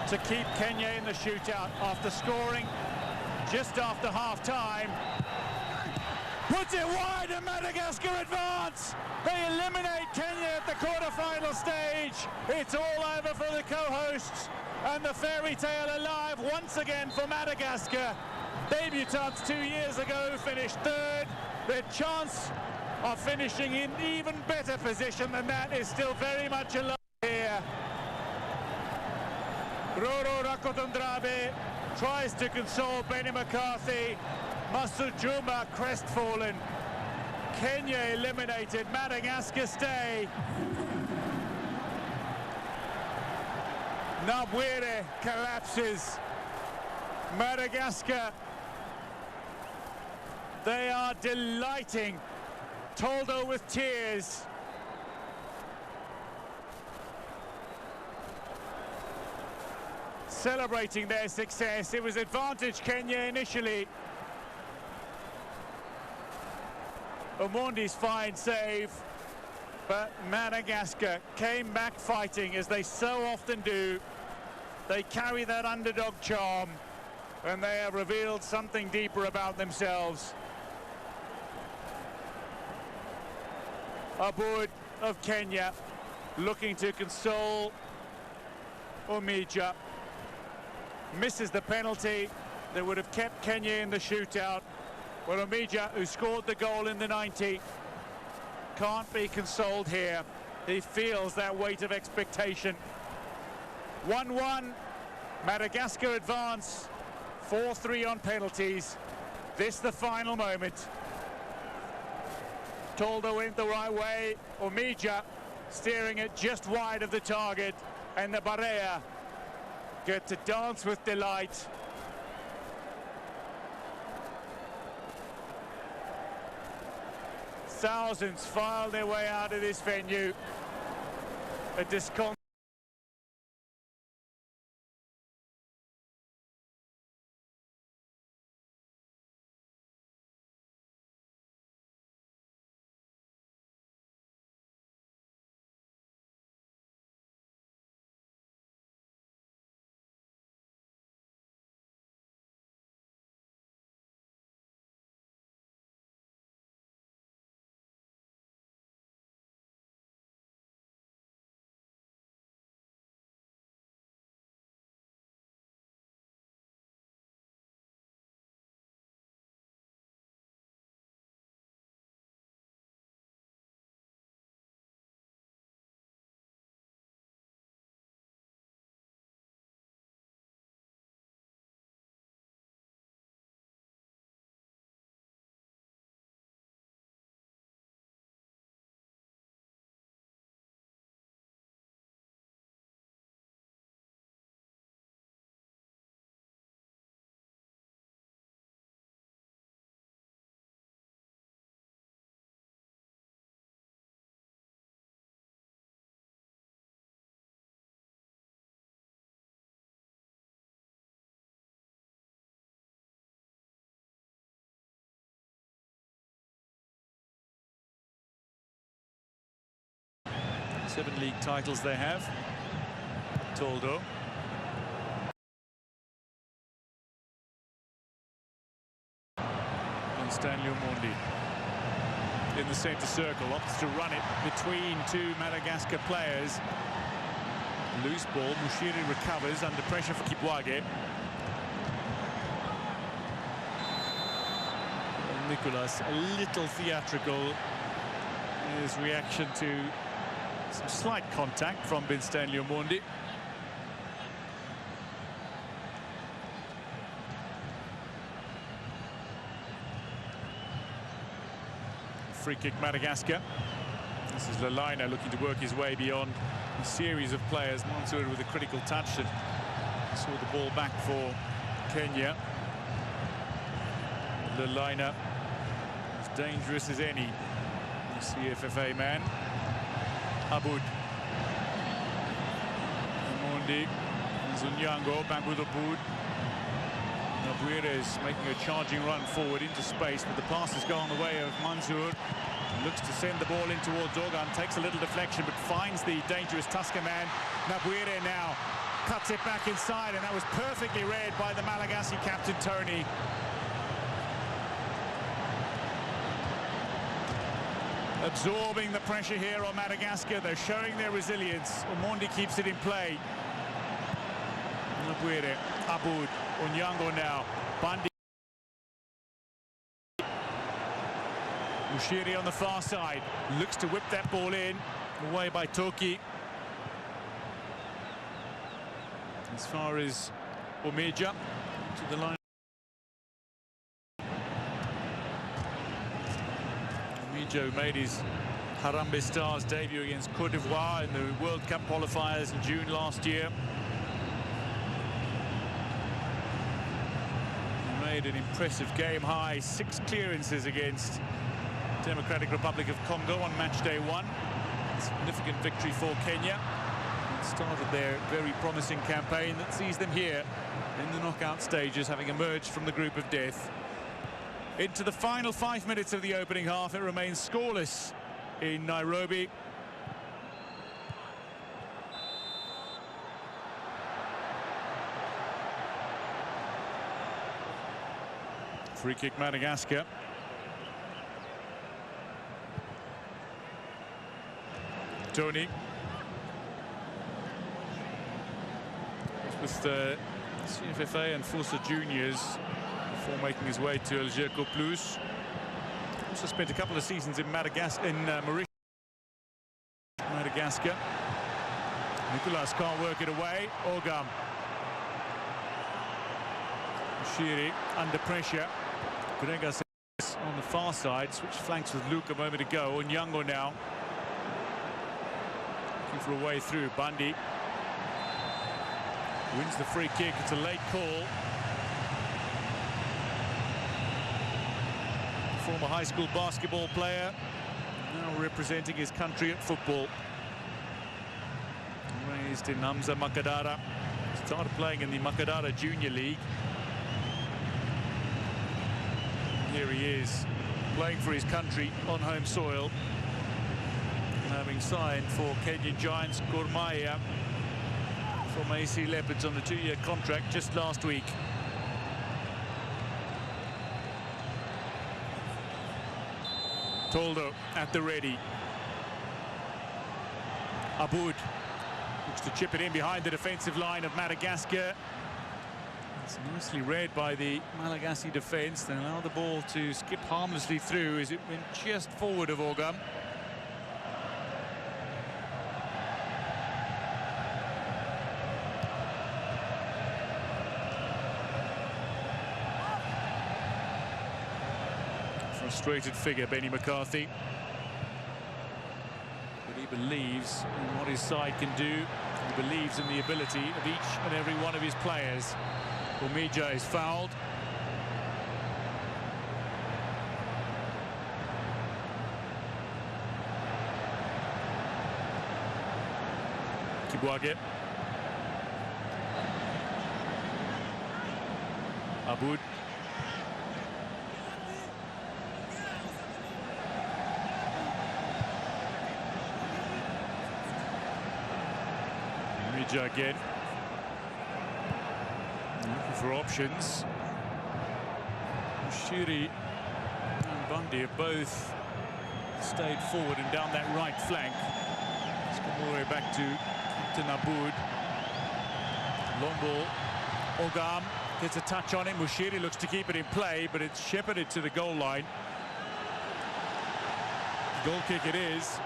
to keep Kenya in the shootout after scoring just after half-time. Puts it wide and Madagascar advance. They eliminate Kenya at the quarter-final stage. It's all over for the co-hosts and the fairy tale alive once again for Madagascar. Debutants 2 years ago finished 3rd. Their chance of finishing in even better position than that is still very much alive here. Roro Rakotondrabe tries to console Benny McCarthy. Masud Juma crestfallen. Kenya eliminated. Madagascar stay. Nabwire collapses. Madagascar, they are delighting. Toldo with tears. Celebrating their success. It was advantage Kenya initially. Omondi's fine save, but Madagascar came back fighting as they so often do. They carry that underdog charm, and they have revealed something deeper about themselves. Aboud of Kenya looking to console Omija. Misses the penalty that would have kept Kenya in the shootout. Well, Omija, who scored the goal in the 90, can't be consoled here. He feels that weight of expectation. 1-1, Madagascar advance, 4-3 on penalties. This the final moment. Toldo went the right way. Omija steering it just wide of the target, and the Barea get to dance with delight. Thousands file their way out of this venue. A disconcerting. Seven league titles they have. Toldo. And Stanley Omondi in the centre circle, opts to run it between two Madagascar players. Loose ball, Mushiri recovers under pressure for Kipwage. Nicolas a little theatrical in his reaction to some slight contact from Stanley Omondi. Free kick Madagascar. This is Lelaina looking to work his way beyond a series of players. Mansour with a critical touch and saw the ball back for Kenya. Lelaina as dangerous as any, the CFFA man. Aboud. Omondi. Zunyango. Back with Aboud. Nabuire is making a charging run forward into space, but the pass has gone the way of Mansour. Looks to send the ball in towards Organ. Takes a little deflection, but finds the dangerous Tusker man. Nabuire now cuts it back inside, and that was perfectly read by the Malagasy captain, Tony. Absorbing the pressure here on Madagascar. They're showing their resilience. Omondi keeps it in play. Nabuire, Aboud, Onyango now. Bandi. Mushiri on the far side. Looks to whip that ball in. Away by Toki. As far as Omija to the line. Omija made his Harambee Stars debut against Côte d'Ivoire in the World Cup qualifiers in June last year. He made an impressive game-high 6 clearances against Democratic Republic of Congo on match day 1. Significant victory for Kenya. It started their very promising campaign that sees them here in the knockout stages, having emerged from the group of death. Into the final 5 minutes of the opening half, it remains scoreless in Nairobi. Free kick, Madagascar. Tony. With the CFFA and Forza Juniors before making his way to Algerco Plus. Also spent a couple of seasons in Madagascar, Mauritius. Madagascar. Nicolas can't work it away. Ogam. Shiri under pressure. Gregas on the far side. Switched flanks with Luke a moment ago. Onyango now. Looking for a way through. Bundy. Wins the free kick. It's a late call. Former high school basketball player. Now representing his country at football. Raised in Hamza Makadara. Started playing in the Makadara Junior League. Here he is, playing for his country on home soil. Having signed for Kenyan Giants Gor Mahia from AC Leopards on a 2-year contract just last week. Toldo at the ready. Aboud looks to chip it in behind the defensive line of Madagascar. It's nicely read by the Malagasy defence. They allow the ball to skip harmlessly through as it went just forward of Ogam. Frustrated figure, Benny McCarthy. But he believes in what his side can do. He believes in the ability of each and every one of his players. Omija is fouled. Kibwage. Aboud. Omija again. Looking for options. Shiri and Bundy have both stayed forward and down that right flank. Let's come all the way back to Captain Aboud. Long ball. Ogam gets a touch on him. Mushiri looks to keep it in play, but it's shepherded to the goal line. Goal kick it is.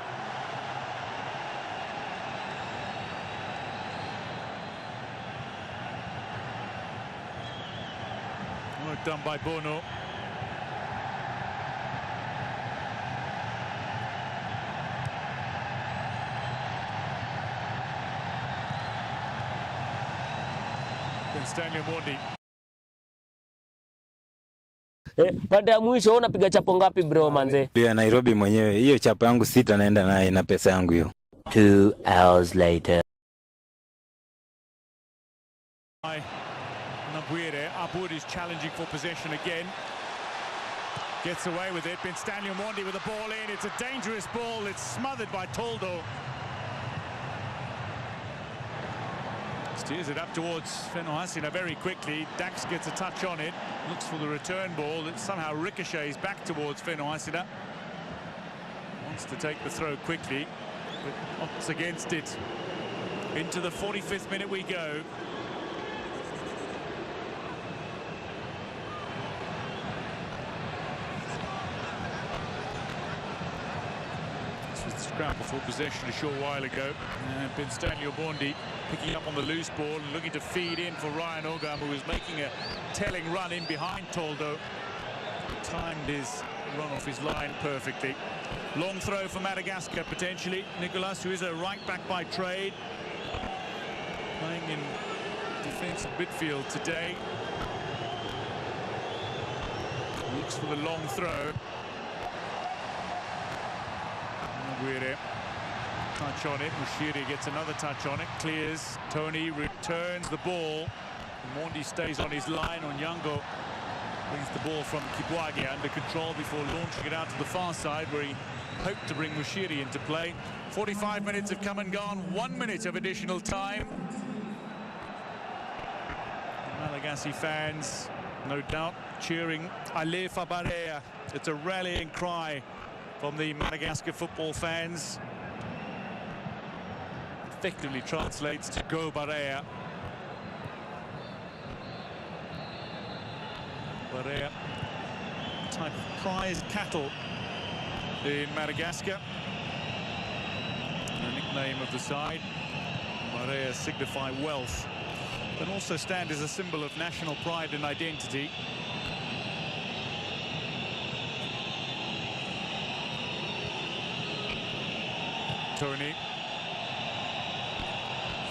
Work done by Bono. Then Stanley Mondi. Pande ya mwisho unapiga chapo ngapi bro manze? Pia Nairobi mwenyewe. Hiyo chapo yangu 6 naenda naye na pesa yangu hiyo. 2 hours later. Aboud is challenging for possession again. Gets away with it. Stanley Mondi with the ball in. It's a dangerous ball. It's smothered by Toldo. Steers it up towards Fenohasina very quickly. Dax gets a touch on it. Looks for the return ball. It somehow ricochets back towards Fenohasina. Wants to take the throw quickly, but opts against it. Into the 45th minute we go. Scramble for possession a short while ago. And Stanley Obondi picking up on the loose ball and looking to feed in for Ryan Ogam, who was making a telling run in behind Toldo. Timed his run off his line perfectly. Long throw for Madagascar potentially. Nicolas, who is a right back by trade, playing in defensive midfield today. Looks for the long throw. Touch on it. Mushiri gets another touch on it. Clears. Tony returns the ball. Mondi stays on his line. Onyango brings the ball from Kibwage under control before launching it out to the far side, where he hoped to bring Mushiri into play. 45 minutes have come and gone. 1 minute of additional time. Malagasy fans no doubt cheering Alefa Barea. It's a rallying cry from the Madagascar football fans. Effectively translates to Go Barea. Barea, type of prize cattle in Madagascar. The nickname of the side. Barea signify wealth, but also stand as a symbol of national pride and identity. Tony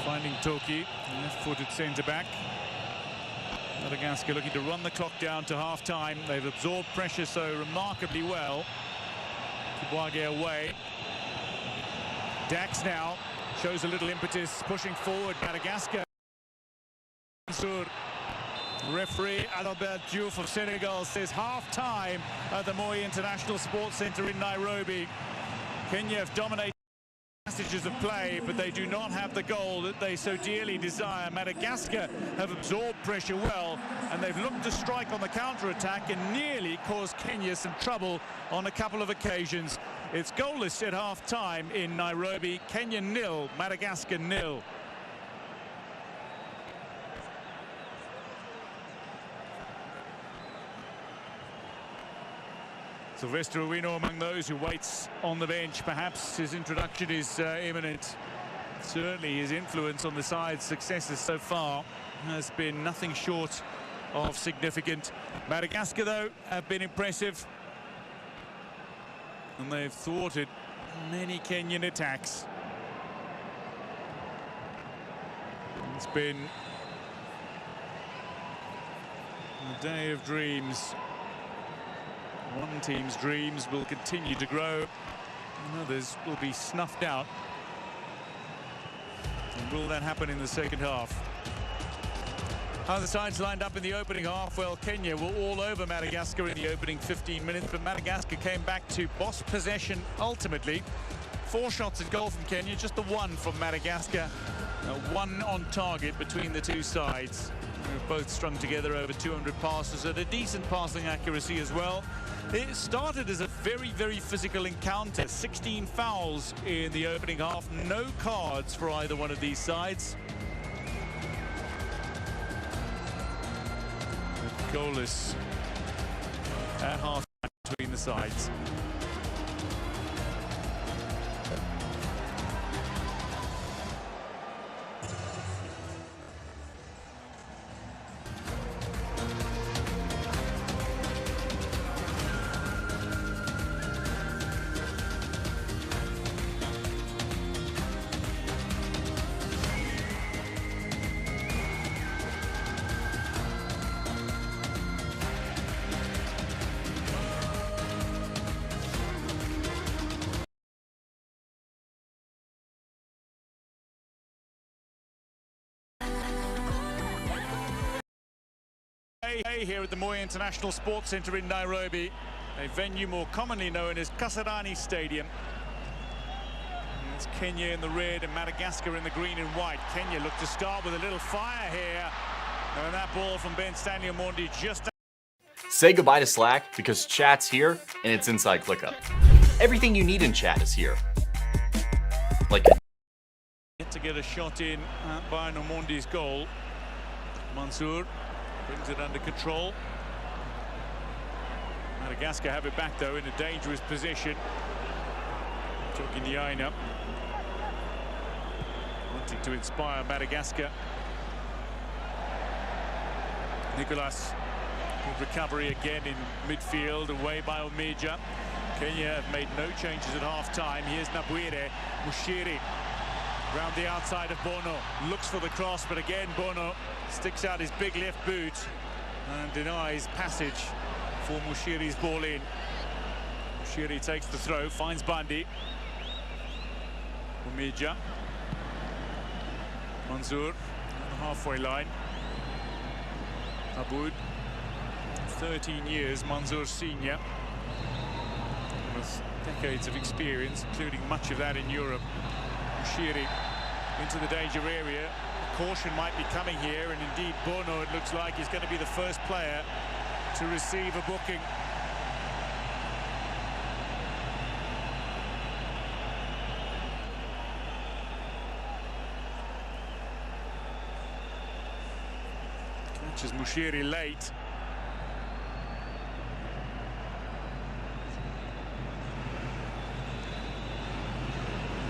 finding Toki, left-footed centre-back. Madagascar looking to run the clock down to half-time. They've absorbed pressure so remarkably well. Kibuage away. Dax now shows a little impetus, pushing forward Madagascar. Referee Adalbert Diouf of Senegal says half-time at the Moi International Sports Centre in Nairobi. Kenya have dominated passages of play, but they do not have the goal that they so dearly desire. Madagascar have absorbed pressure well, and they've looked to strike on the counter-attack and nearly caused Kenya some trouble on a couple of occasions. It's goalless at half-time in Nairobi. Kenya 0, Madagascar 0. Sylvester Owino among those who waits on the bench. Perhaps his introduction is imminent. Certainly his influence on the side's successes so far has been nothing short of significant. Madagascar, though, have been impressive, and they've thwarted many Kenyan attacks. It's been a day of dreams. One team's dreams will continue to grow, and others will be snuffed out. And will that happen in the second half? How the sides lined up in the opening half? Well, Kenya were all over Madagascar in the opening 15 minutes, but Madagascar came back to boss possession ultimately. 4 shots at goal from Kenya, just the 1 from Madagascar. 1 on target between the two sides. They've both strung together over 200 passes at a decent passing accuracy as well. It started as a very, very physical encounter. 16 fouls in the opening half. No cards for either one of these sides. Goalless at half between the sides. Here at the Moi International Sports Centre in Nairobi, a venue more commonly known as Kasarani Stadium. And it's Kenya in the red and Madagascar in the green and white. Kenya look to start with a little fire here, and that ball from Ben Stanley Omondi just... Say goodbye to Slack because chat's here and it's inside ClickUp. Everything you need in chat is here. Like to get a shot in by Omondi's goal. Mansour brings it under control. Madagascar have it back though in a dangerous position. Talking the eye up. Wanting to inspire Madagascar. Nicolas, good recovery again in midfield, away by Omeja. Kenya have made no changes at half-time. Here's Nabwire, Mushiri. Round the outside of Bono, looks for the cross, but again Bono sticks out his big left boot and denies passage for Mushiri's ball in. Mushiri takes the throw, finds Bandi. Omeja. Mansour on the halfway line. Aboud, 13 years, Mansour senior. With decades of experience, including much of that in Europe. Mushiri into the danger area. caution might be coming here, and indeed Bono, it looks like, is going to be the first player to receive a booking. Catches Mushiri late.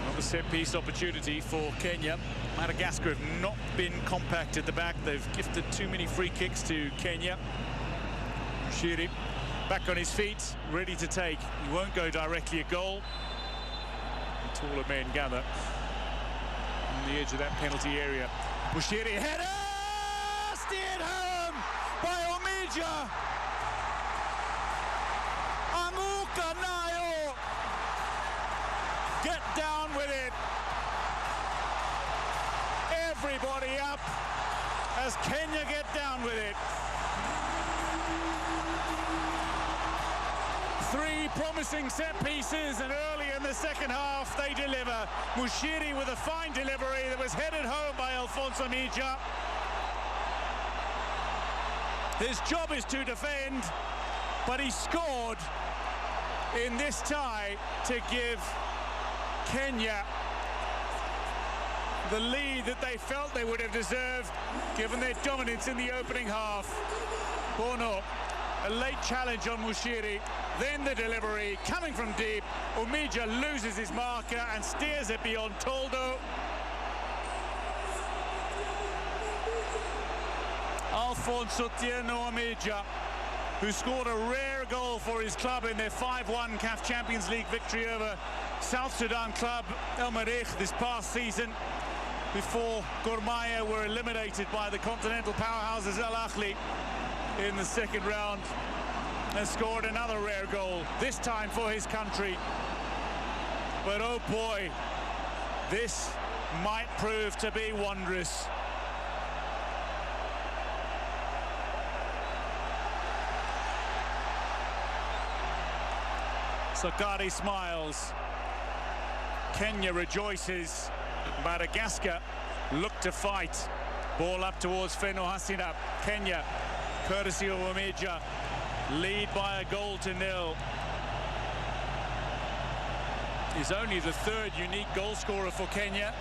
Another set-piece opportunity for Kenya. Madagascar have not been compact at the back. They've gifted too many free kicks to Kenya. Mushiri back on his feet, ready to take. He won't go directly at goal. The taller men gather on the edge of that penalty area. Mushiri header! Steered home by Omija. Amuka Nayo. Get down with it. Everybody up as Kenya get down with it. Three promising set pieces, and early in the second half they deliver. Mushiri with a fine delivery that was headed home by Alphonse Omija. His job is to defend, but he scored in this tie to give Kenya the lead that they felt they would have deserved, given their dominance in the opening half. Bono, a late challenge on Mushiri, then the delivery coming from deep. Omija loses his marker and steers it beyond Toldo. Alphonse Otieno Omija, who scored a rare goal for his club in their 5-1 CAF Champions League victory over South Sudan club El Merreikh this past season, before Gor Mahia were eliminated by the continental powerhouses Al Ahly in the second round, and scored another rare goal, this time for his country. But oh boy, this might prove to be wondrous. Sakari smiles. Kenya rejoices. Madagascar look to fight. Ball up towards Feno Hasina. Kenya, courtesy of Omija, lead by a goal to nil. He's only the third unique goal scorer for Kenya.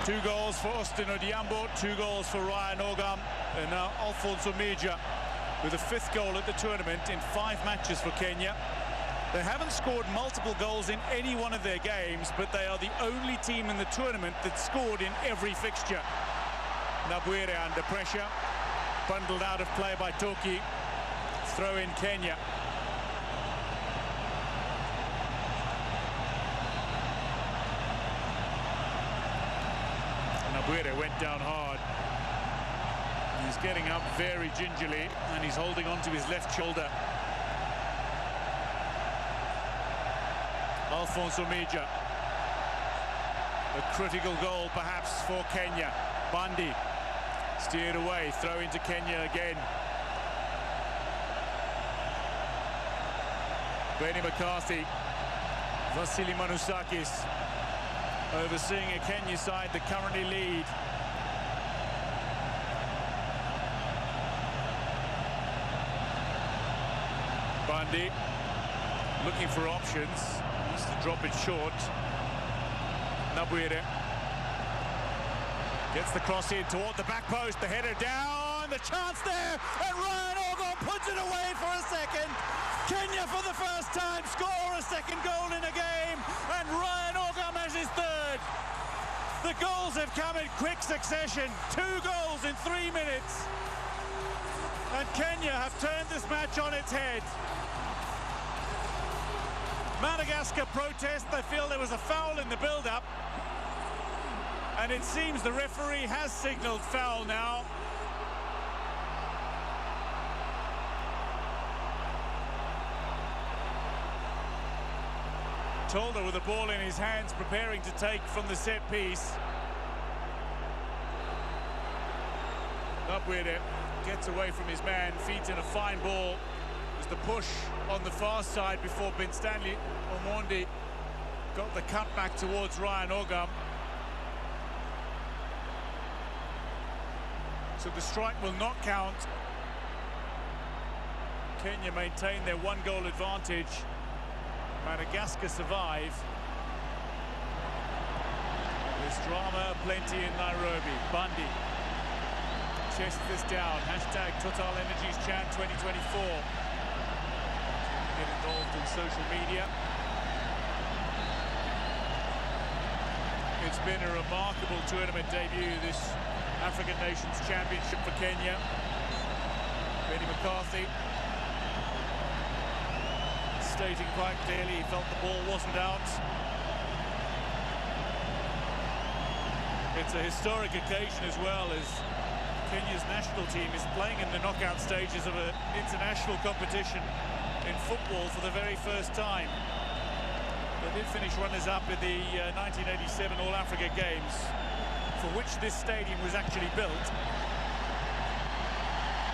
2 goals for Austin Odiambo, 2 goals for Ryan Ogam, and now Alphonse Omija with a 5th goal at the tournament in 5 matches for Kenya. They haven't scored multiple goals in any one of their games, but they are the only team in the tournament that scored in every fixture. Nabwire under pressure, bundled out of play by Toki. Throw in Kenya. Nabwire went down hard. He's getting up very gingerly, and he's holding on to his left shoulder. Alphonse Omija. A critical goal perhaps for Kenya. Bandi steered away, throw into Kenya again. Benny McCarthy, Vasily Manusakis overseeing a Kenya side that currently lead. Bandi looking for options. To drop it short. Nabwire gets the cross in toward the back post, the header down, the chance there, and Ryan Ogam puts it away for a second. Kenya for the first time score a second goal in a game, and Ryan Ogam has his 3rd. The goals have come in quick succession, 2 goals in 3 minutes, and Kenya have turned this match on its head. Madagascar protest. They feel there was a foul in the build-up, and it seems the referee has signalled foul now. Tolda with the ball in his hands, preparing to take from the set piece. Nabwire gets away from his man, feeds in a fine ball. The push on the far side before Ben Stanley Omondi got the cut back towards Ryan Ogam. So the strike will not count. Kenya maintain their one-goal advantage. Madagascar survive. There's drama plenty in Nairobi. Bundy chests this down. Hashtag Total Energies Chant 2024. Get involved in social media. It's been a remarkable tournament debut, this African Nations Championship for Kenya. Benny McCarthy stating quite clearly he felt the ball wasn't out. It's a historic occasion as well, as Kenya's national team is playing in the knockout stages of an international competition in football for the very first time. They did finish runners-up in the 1987 All-Africa Games, for which this stadium was actually built.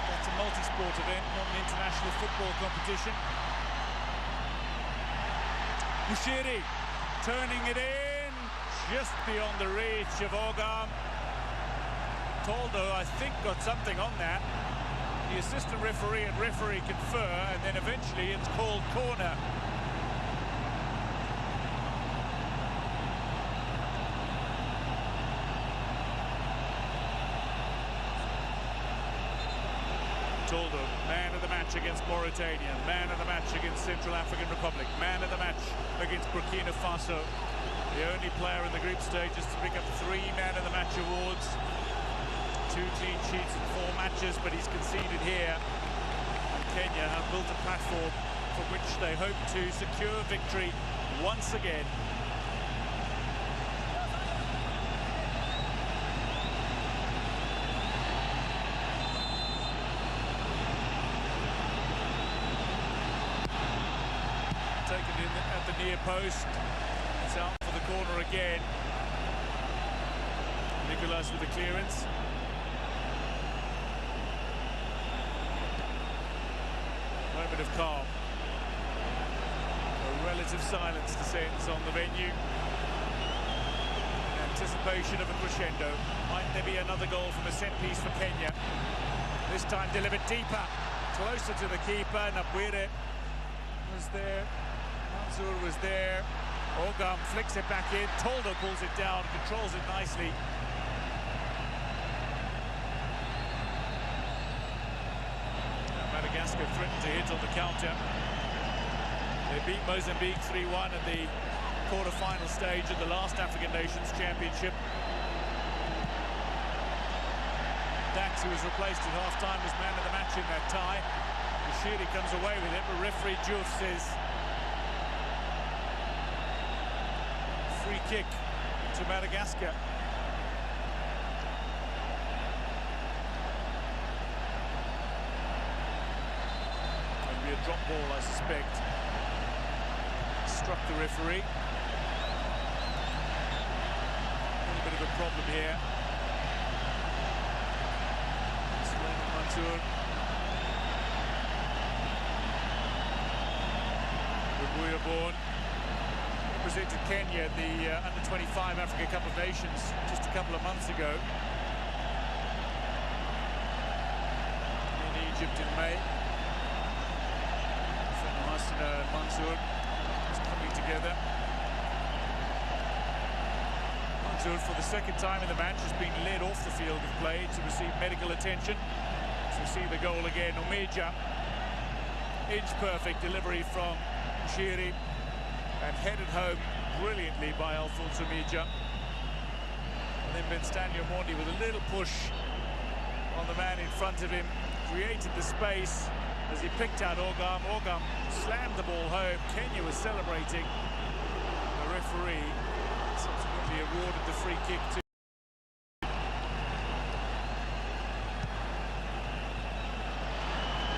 That's a multi-sport event, not an international football competition. Mushiri turning it in, just beyond the reach of Ogam. Toldo, I think, got something on that. The assistant referee and referee confer, and then eventually it's called corner. Toldo, man of the match against Mauritania, man of the match against Central African Republic, man of the match against Burkina Faso. The only player in the group stages to pick up 3 man of the match awards. 2 clean sheets in 4 matches, but he's conceded here. And Kenya have built a platform for which they hope to secure victory once again. Taken in at the near post. It's out for the corner again. Nicolas with the clearance. Moment of calm. A relative silence descends on the venue. In anticipation of a crescendo. Might there be another goal from a set piece for Kenya? This time delivered deeper, closer to the keeper. Nabwire was there. Mansour was there. Ogam flicks it back in. Toldo pulls it down, controls it nicely. Madagascar threatened to hit on the counter. They beat Mozambique 3-1 at the quarter-final stage of the last African Nations Championship. Dax, who was replaced at half-time, was man of the match in that tie. Mushiri comes away with it, but referee Diouf says free kick to Madagascar. It'll be a drop ball, I suspect. Struck the referee. A little bit of a problem here. Mansour. Born represented Kenya at the Under-25 Africa Cup of Nations just a couple of months ago in Egypt in May. Masina and Mansour just coming together. Mansour, for the second time in the match, has been led off the field of play to receive medical attention. So see the goal again. Omija, inch-perfect delivery from Shiri, and headed home brilliantly by Alphonse Omija. And then Benstanio Mondi with a little push on the man in front of him, created the space as he picked out Ogam. Ogam slammed the ball home. Kenya was celebrating. The referee subsequently awarded the free kick to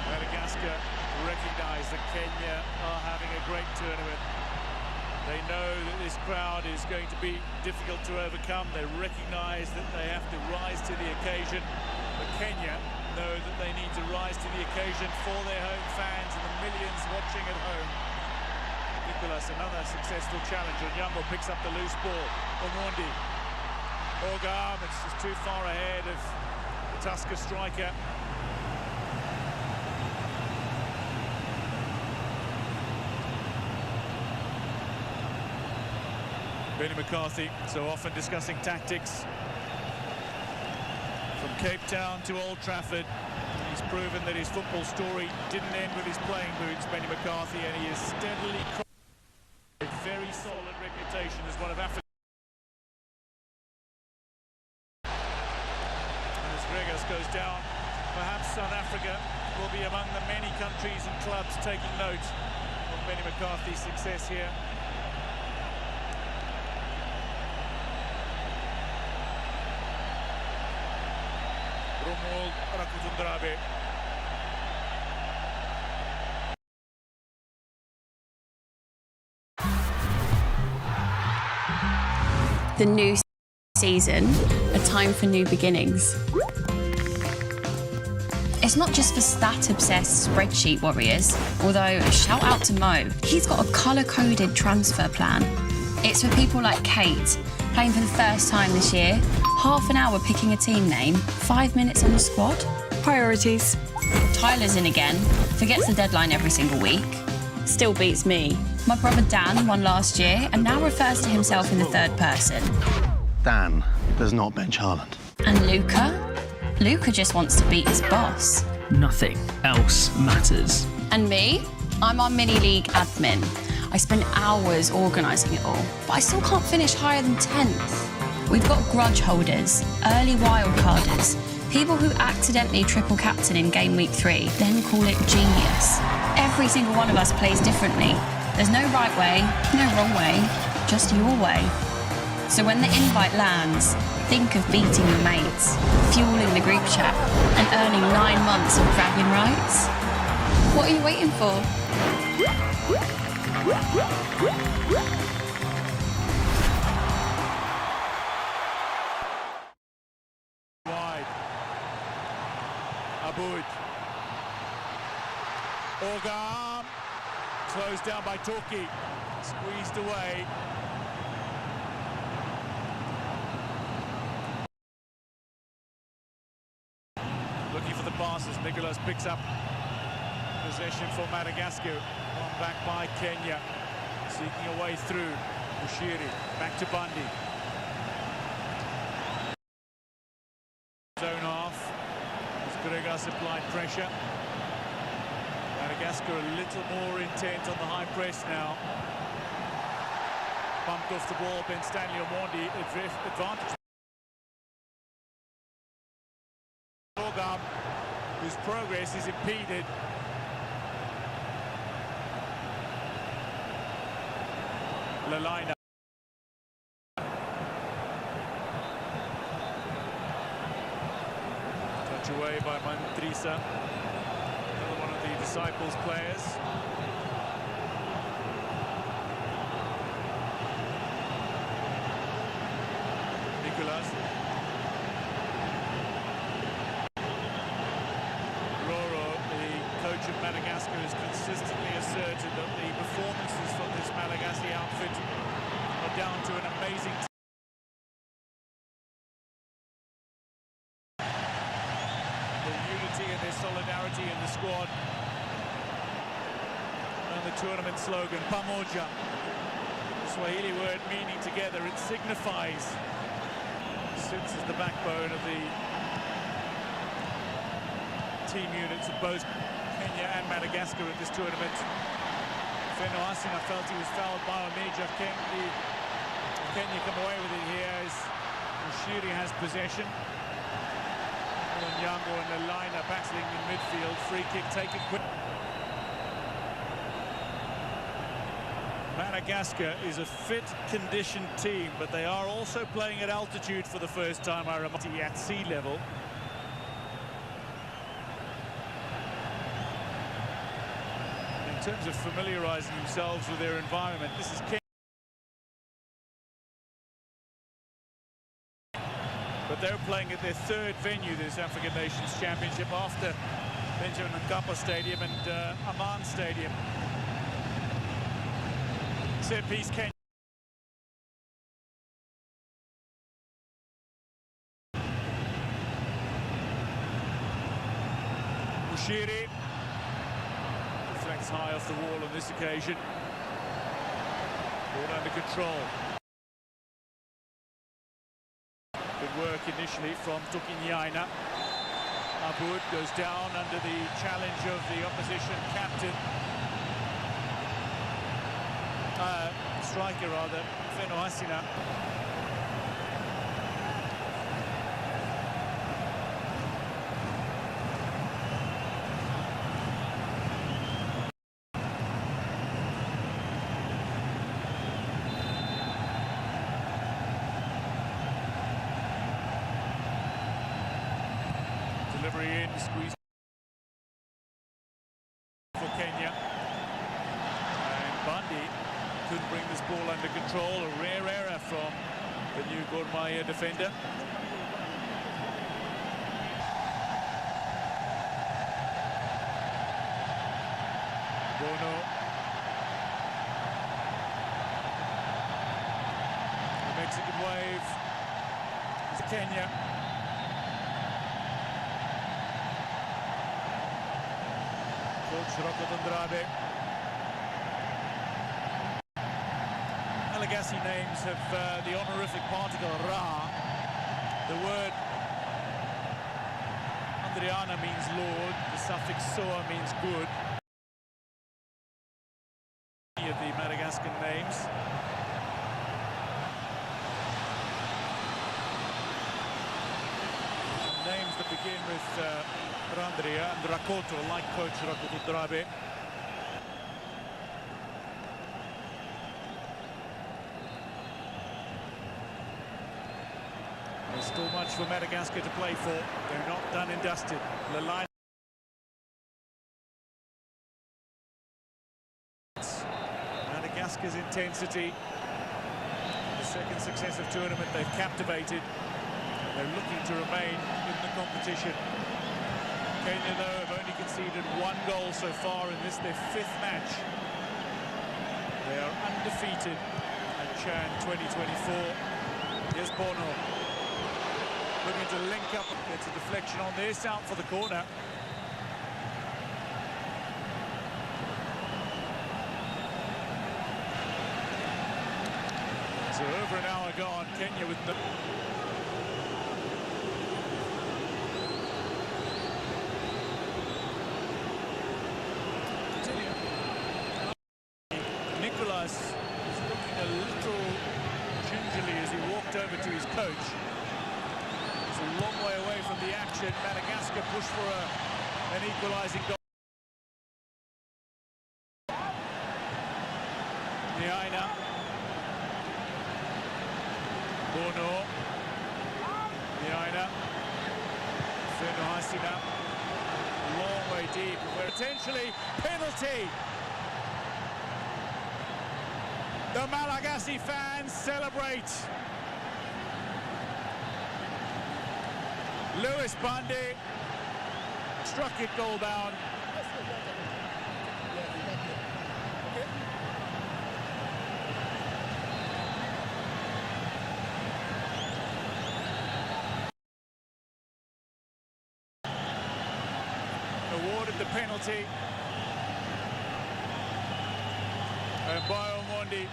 Madagascar. Recognise that Kenya are having a great tournament. They know that this crowd is going to be difficult to overcome. They recognise that they have to rise to the occasion. But Kenya know that they need to rise to the occasion for their home fans and the millions watching at home. Nicolas, another successful challenge. Onyambo picks up the loose ball. Omondi. Ogam, it's just too far ahead of the Tusker striker. Benny McCarthy, so often discussing tactics. From Cape Town to Old Trafford, he's proven that his football story didn't end with his playing boots, Benny McCarthy, and he is steadily a very solid reputation as one of Africa's. As Vegas goes down, perhaps South Africa will be among the many countries and clubs taking note of Benny McCarthy's success here. The new season, a time for new beginnings. It's not just for stat-obsessed spreadsheet warriors, although shout out to Mo. He's got a colour-coded transfer plan. It's for people like Kate, playing for the first time this year, half an hour picking a team name, 5 minutes on the squad. Priorities. Tyler's in again, forgets the deadline every single week. Still beats me. My brother Dan won last year and now refers to himself in the third person. Dan does not bench Haaland. And Luca? Luca just wants to beat his boss. Nothing else matters. And me? I'm our mini-league admin. I spend hours organising it all, but I still can't finish higher than 10th. We've got grudge holders, early wildcarders, people who accidentally triple captain in game week 3, then call it genius. Every single one of us plays differently. There's no right way, no wrong way, just your way. So when the invite lands, think of beating your mates, fueling the group chat, and earning 9 months of bragging rights. What are you waiting for? Wide. Aboud. Orgam. Closed down by Toki. Squeezed away. Looking for the passes. Nicholas picks up possession for Madagascar. Won back by Kenya. Seeking a way through. Bushiri. Back to Bundy. Zone off. As Gregas applied pressure. Madagascar a little more intent on the high press now. Bumped off the ball. Ben Stanley Omondi advantage. Orgam, whose progress is impeded. Lalaina. Touch away by Mantrisa. Another one of the Disciples players. Nicolas. Roro, the coach of Madagascar, has consistently asserted that the performances from this Malagasy outfit are down to an amazing and their solidarity in the squad. And the tournament slogan, Pamoja, the Swahili word meaning together. It signifies, sits as the backbone of the team units of both Kenya and Madagascar at this tournament. Feno Asina felt he was fouled by Omeja. Kenya come away with it here as Bushiri has possession. Nyango and Lalaina battling in midfield. Free kick taken quick. Madagascar is a fit, conditioned team, but they are also playing at altitude for the first time, I remind you, at sea level. And in terms of familiarising themselves with their environment, this is Kenya. But they're playing at their third venue, this African Nations Championship, after Benjamin Mkapa Stadium and Amman Stadium. Set piece Kenya. Bushiri deflects high off the wall on this occasion. Ball under control. Good work initially from Tukinyaina. Abud goes down under the challenge of the opposition captain. Striker rather, Feno Hasina. Delivery in, squeeze for Kenya. And Bundy couldn't bring this ball under control. A rare error from the new Gor Mahia defender. Bono. The Mexican wave is Kenya. Coach Rokotondrabe. Malagasy names have the honorific particle Ra. The word Andriana means Lord, the suffix Soa means good. Many of the Madagascan names. Names that begin with Randria and Rakoto, like coach Rakoto-Drabe. There's still much for Madagascar to play for. They're not done and dusted. Lalina. Madagascar's intensity. The second successive tournament they've captivated. They're looking to remain in the competition. Kenya, though, have only conceded 1 goal so far in this, their 5th match. They are undefeated at Chan 2024. Here's Bono. Looking to link up. Gets a deflection on this, out for the corner. So over an hour gone, Kenya with the... Nicolas is looking a little gingerly as he walked over to his coach. It's a long way away from the action. Madagascar push for an equalising goal. Niaina. Bono. Niaina. Feno Hasina. Long way deep. Where potentially penalty. The Malagasy fans celebrate. Lewis Bundy struck it goal bound. Awarded the penalty. And Bayomondi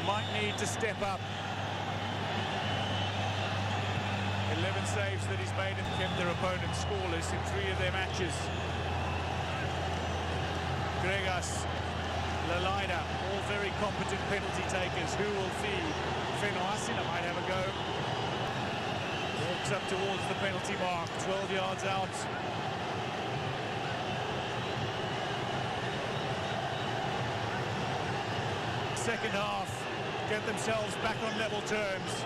might need to step up. 11 saves that he's made and kept their opponents scoreless in 3 of their matches. Gregas, Lalina, all very competent penalty takers. Who will feed? Feno Hasina might have a go. Walks up towards the penalty mark, 12 yards out. Second half, get themselves back on level terms.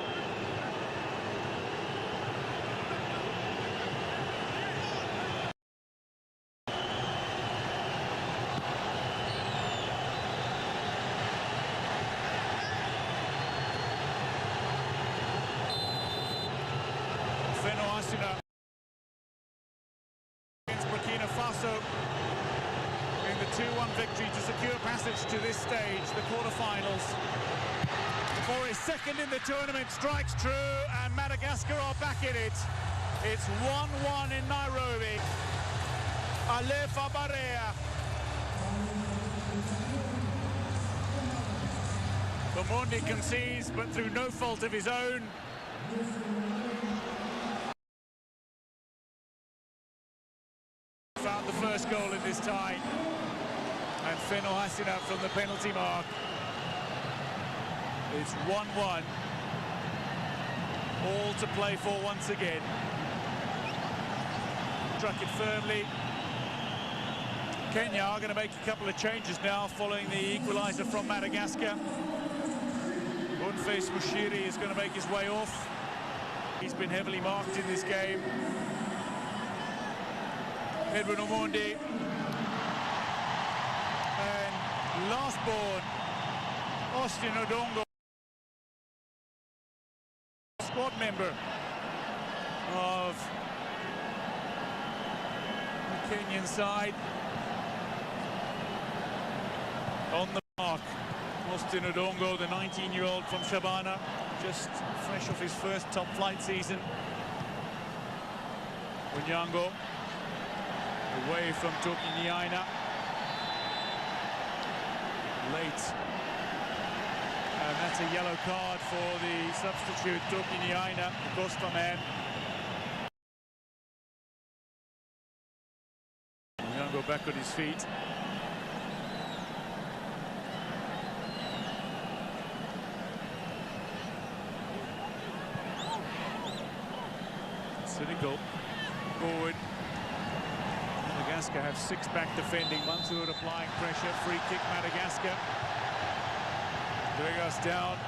Feno Hasina against Burkina Faso in the 2-1 victory to secure passage to this stage, the quarterfinals. For his second in the tournament, strikes true, and Madagascar are back in it. It's 1-1 in Nairobi. Alefa Barea. Omondi concedes, but through no fault of his own. Found the first goal in this tie. And Fenno Hasina from the penalty mark. It's 1-1. All to play for once again. Struck it firmly. Kenya are going to make a couple of changes now following the equaliser from Madagascar. Boniface Mushiri is going to make his way off. He's been heavily marked in this game. Edwin Omondi. And last born, Austin Odongo, squad member of the Kenyan side. On the mark, Austin Odongo, the 19-year-old from Shabana, just fresh off his first top flight season. Onyango, away from Toki Nyaina. Late. And that's a yellow card for the substitute, Toki Nyaina, the Costa man. Onyango back on his feet. Cynical forward. Madagascar have six back defending. Mansour applying pressure. Free kick Madagascar. Bring us down.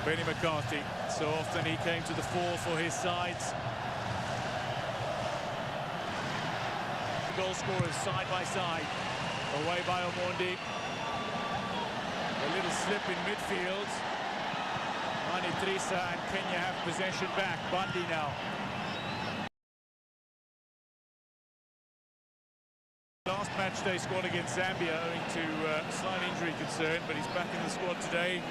Benny McCarthy. So often he came to the fore for his sides. Goal scorers side by side. Away by Omondi. A little slip in midfield. Mani Trisa and Kenya have possession back. Bundy now. Last match day squad against Zambia owing to slight injury concern, but he's back in the squad today.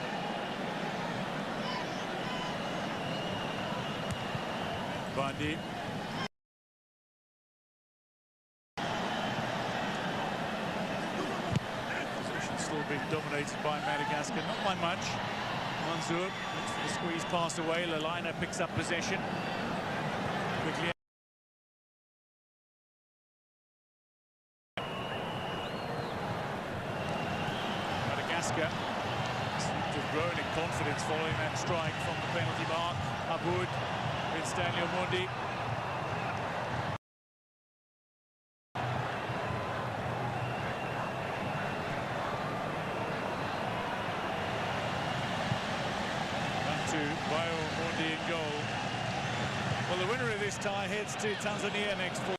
Bundy. Still being dominated by Madagascar, not by much. Mansour looks for the squeeze pass away. Lalaina picks up possession. Quickly. Madagascar seem to have grown in confidence following that strike from the penalty mark. Aboud with Stanley Omondi. Omondi in goal. Well, the winner of this tie heads to Tanzania next fall.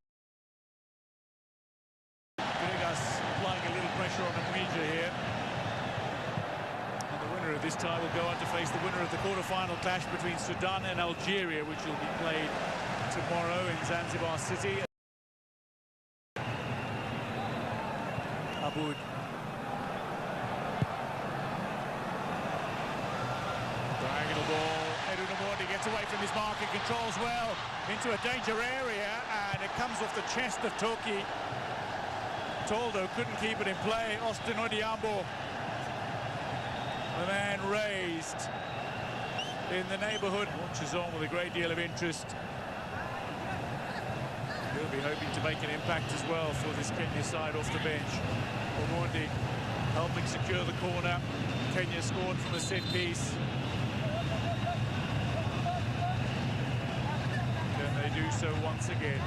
Vegas applying a little pressure on Mwija here. And the winner of this tie will go on to face the winner of the quarter-final clash between Sudan and Algeria, which will be played tomorrow in Zanzibar City. Aboud. Diagonal ball. Edwin Omondi gets away from his mark and controls well into a danger area, and it comes off the chest of Toki. Toldo couldn't keep it in play. Austin Odiambo, the man raised in the neighbourhood, watches on with a great deal of interest. He'll be hoping to make an impact as well for this Kenya side off the bench. Omondi helping secure the corner. Kenya scored from a set piece. They do so once again.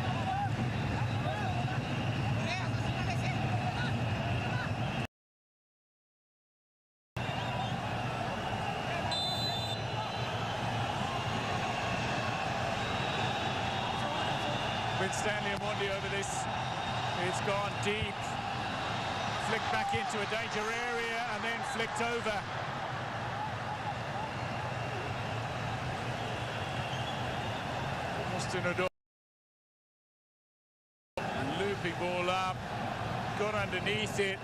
With Stanley Omondi over this, it's gone deep. Flicked back into a danger area and then flicked over. Looping ball up, got underneath it,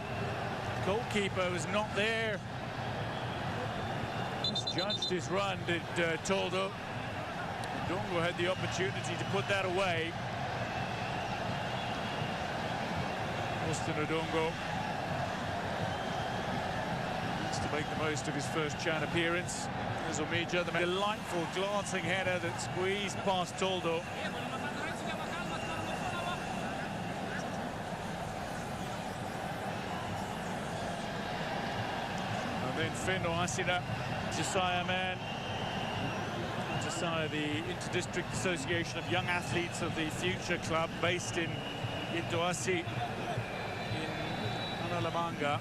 Goalkeeper was not there. Misjudged his run, did Toldo. Dongo had the opportunity to put that away. Austin Odongo needs to make the most of his first Chan appearance. There's Omija, the delightful glancing header that squeezed past Toldo. And then Feno Asina, Josiah Man. Josiah, the Inter-District Association of Young Athletes of the Future Club, based in Itoasi in Analamanga.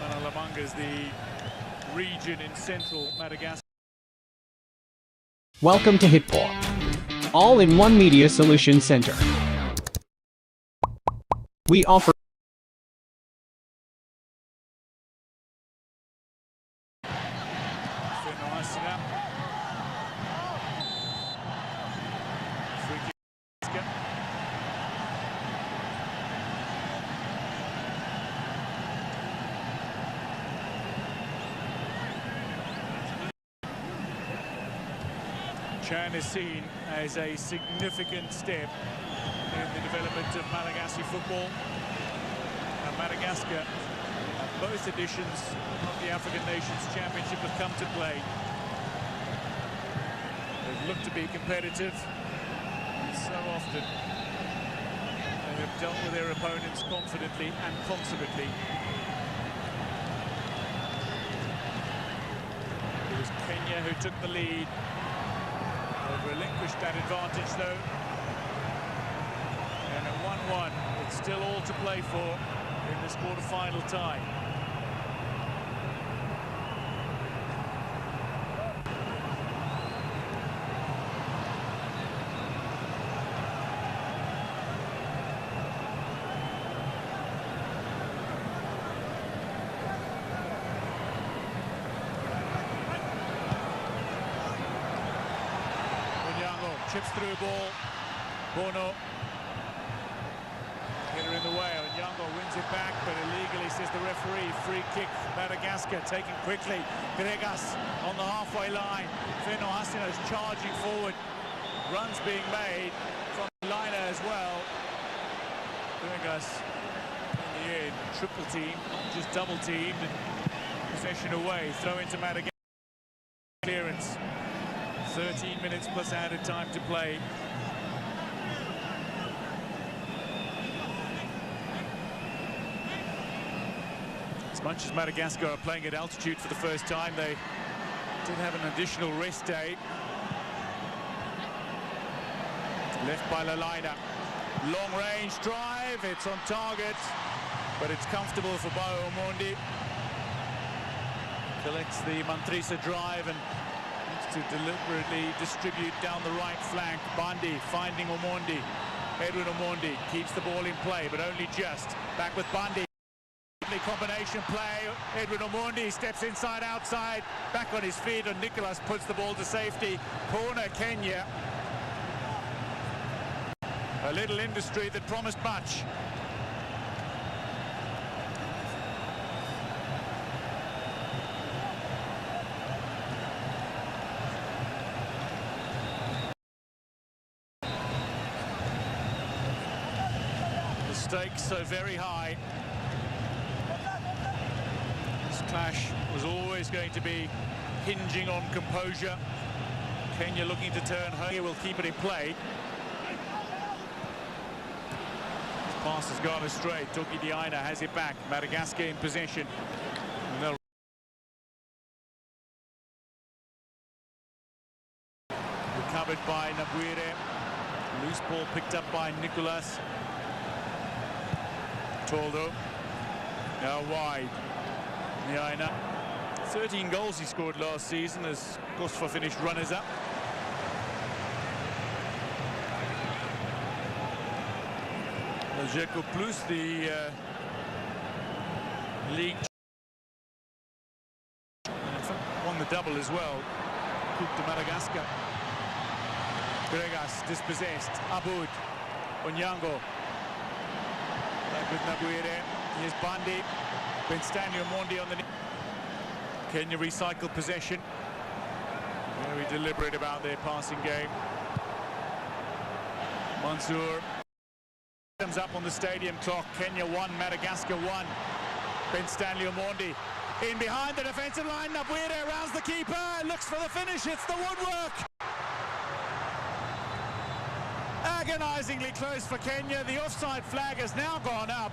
Analamanga is the region in central Madagascar. Welcome to Hitport, all-in-one media solution center. We offer Chan is seen as a significant step in the development of Malagasy football. And Madagascar, both editions of the African Nations Championship have come to play. They've looked to be competitive, and so often they have dealt with their opponents confidently and consummately. It was Kenya who took the lead. They've relinquished that advantage though, and at 1-1 it's still all to play for in this quarter-final tie. Chips through ball. Bono. Header in the way. Onyango wins it back, but illegally, says the referee. Free kick, Madagascar taken quickly. Gregas on the halfway line. Feno Asina is charging forward. Runs being made from Lina as well. Gregas in the end, triple team, just double teamed, and possession away. Throw into Madagascar. Clearance. 13 minutes plus added time to play. As much as Madagascar are playing at altitude for the first time, they did have an additional rest day. Left by Lalina. Long range drive, it's on target, but it's comfortable for Bao Omondi. Collects the Mantrisa drive and to deliberately distribute down the right flank. Bandi finding Omondi. Edwin Omondi keeps the ball in play, but only just. Back with Bandi. Combination play. Edwin Omondi steps inside, outside. Back on his feet, and Nicholas puts the ball to safety. Corner, Kenya. A little industry that promised much. Stakes so very high. This clash was always going to be hinging on composure. Kenya looking to turn home. Will keep it in play. This pass has gone astray. Toki Diaina has it back. Madagascar in possession. Recovered by Nabuire. Loose ball picked up by Nicolas. Toldo, now wide. Niaina. 13 goals he scored last season as Kosva finished runners-up. Jeko Plus, the league, won the double as well. Coupe de Madagascar. Gregas dispossessed. Abud. Onyango. Back with Nabuire. Here's Bandi. Benstanio Mondi on the... Kenya recycled possession. Very deliberate about their passing game. Mansour comes up on the stadium clock. Kenya 1, Madagascar 1. Benstanio Mondi in behind the defensive line. Nabuire rounds the keeper, looks for the finish. It's the woodwork. Agonizingly close for Kenya. The offside flag has now gone up.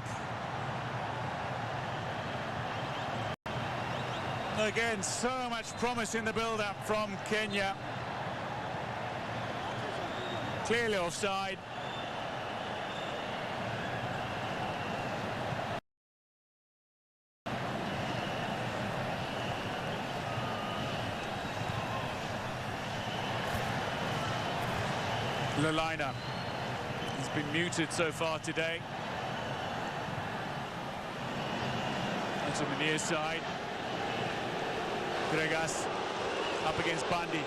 Again, so much promise in the build-up from Kenya. Clearly offside. Lalina has been muted so far today. That's on the near side. Gregas up against Bandi.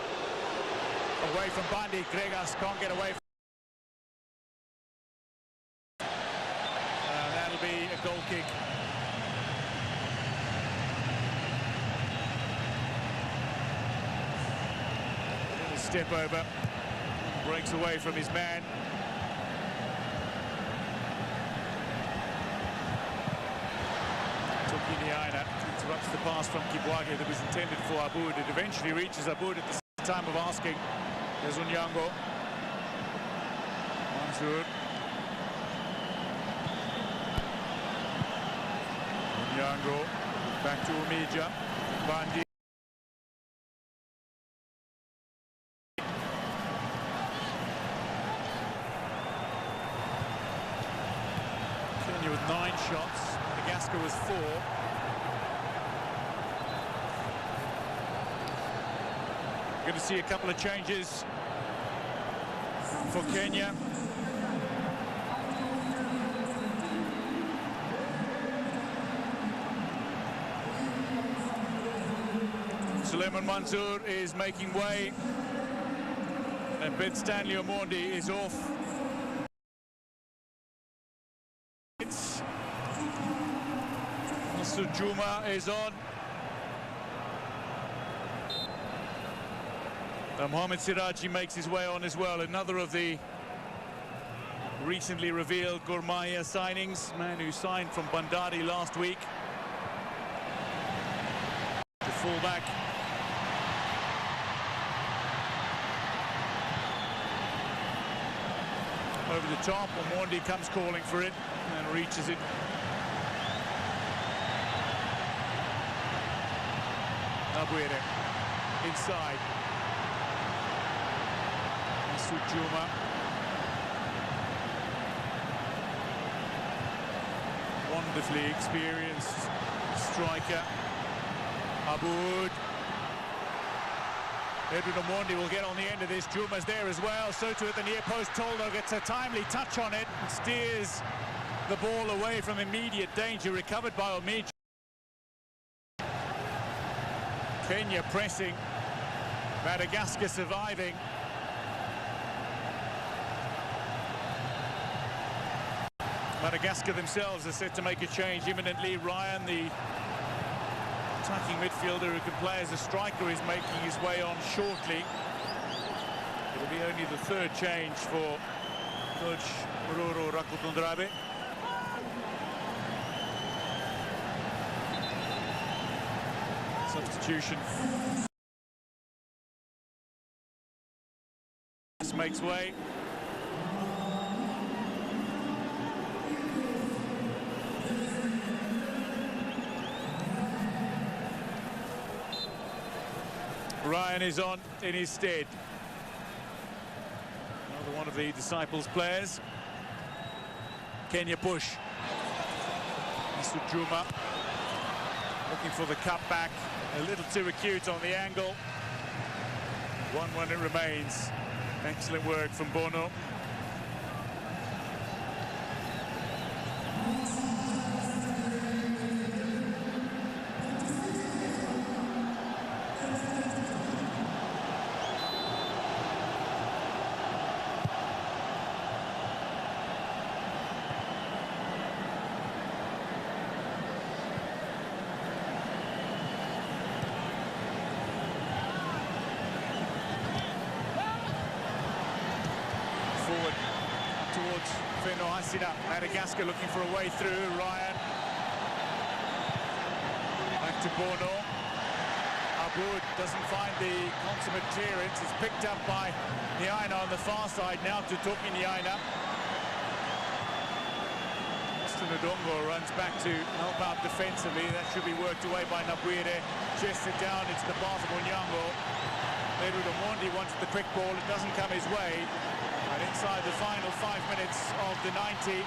Away from Bandi. Gregas can't get away. That'll be a goal kick. A step over. Breaks away from his man. Tokiniaina interrupts the pass from Kibwage that was intended for Abud. It eventually reaches Abud at the time of asking. There's Onyango. Mansour. Onyango. Back to Omija. Bandi. Kenya with 9 shots. Madagascar was 4. We're going to see a couple of changes for Kenya. Suleiman Mansour is making way, and Benstanio Mondi is off. Juma is on. Mohamed Siraji makes his way on as well. Another of the recently revealed Gor Mahia signings. Man who signed from Bandari last week. The fullback. Over the top. Omondi comes calling for it and reaches it. Nabuire inside. Juma. Wonderfully experienced striker. Abud. Edwin Omondi will get on the end of this. Juma's there as well. So too at the near post. Toldo gets a timely touch on it and steers the ball away from immediate danger. Recovered by Omija. Kenya pressing. Madagascar surviving. Madagascar themselves are set to make a change imminently. Ryan, the attacking midfielder who can play as a striker, is making his way on shortly. It'll be only the 3rd change for coach Roro Rakotundrabe. Substitution. This makes way. Ryan is on in his stead. Another one of the Disciples players. Kenya push. Juma looking for the cutback. A little too acute on the angle. 1-1 it remains. Excellent work from Bono. Masina, Madagascar looking for a way through. Ryan. Back to Bono. Aboud doesn't find the consummate clearance. It's picked up by Niaina on the far side. Now to Toki Niaina. Austin Odongo runs back to help out defensively. That should be worked away by Nabuire. Chests it down into the path of Onyango. Leru Mondi wanted the quick ball. It doesn't come his way. And inside the final 5 minutes of the 90,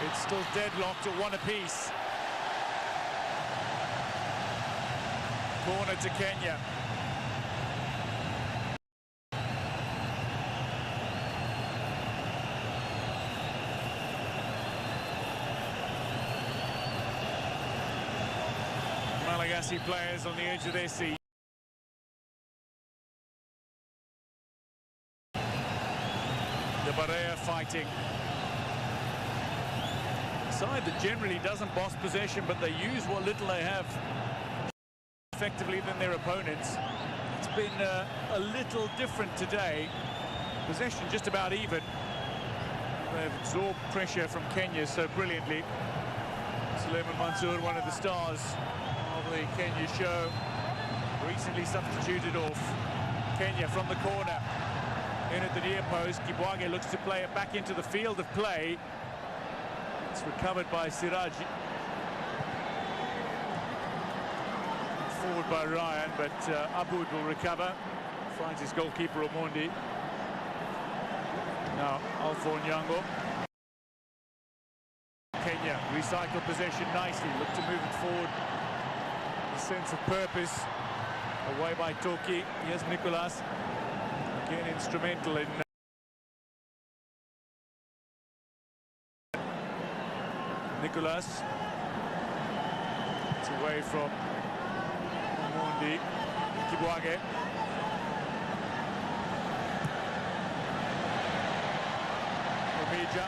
it's still deadlocked at 1 apiece. Corner to Kenya. Malagasy players on the edge of their seat. The Barea fighting. A side that generally doesn't boss possession, but they use what little they have effectively than their opponents. It's been a little different today. Possession just about even. They've absorbed pressure from Kenya so brilliantly. Suleiman Mansour, one of the stars of the Kenya show, recently substituted off. Kenya from the corner. In at the near post, Kibwage looks to play it back into the field of play. It's recovered by Siraj. Forward by Ryan, but Aboud will recover. Finds his goalkeeper Omondi. Now Alpha Onyango. Kenya recycle possession nicely. Look to move it forward. A sense of purpose. Away by Toki. Here's Nicolas. Again instrumental in Nicolas. It's away from Mondi. Kibwage. Omija.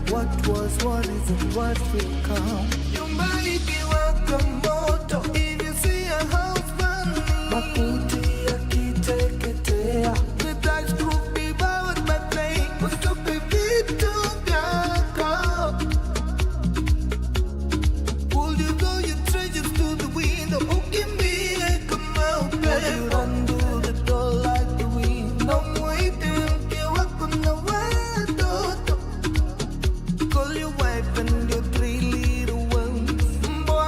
What was, what is, and what will come. Nyumbani kiwaka moto, if you see a house burning, makuti yakiteketea, the dice could be bowed by pain, usitupe vitu vyako. Pull you go your treasures to the window, ukimbie kama upepo. You run to the door like the wind, no mwite mke wako na watoto. Call your wife and your 3 little ones. Boy,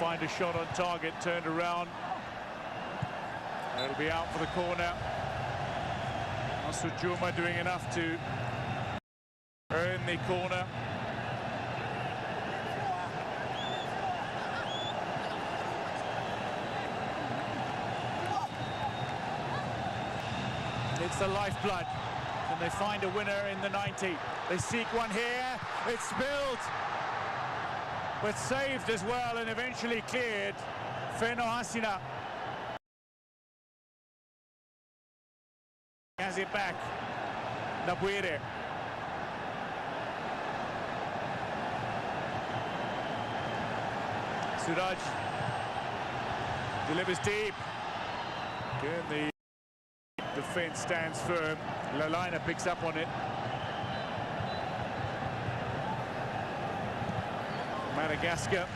find a shot on target, turned around. It'll be out for the corner. Juma doing enough to earn the corner. It's the lifeblood. Can they find a winner in the 90? They seek one here. It's spilled, but saved as well and eventually cleared. Feno Hasina has it back. Nabuire. Suraj delivers deep. Again, the defense stands firm. Lalina picks up on it. Madagascar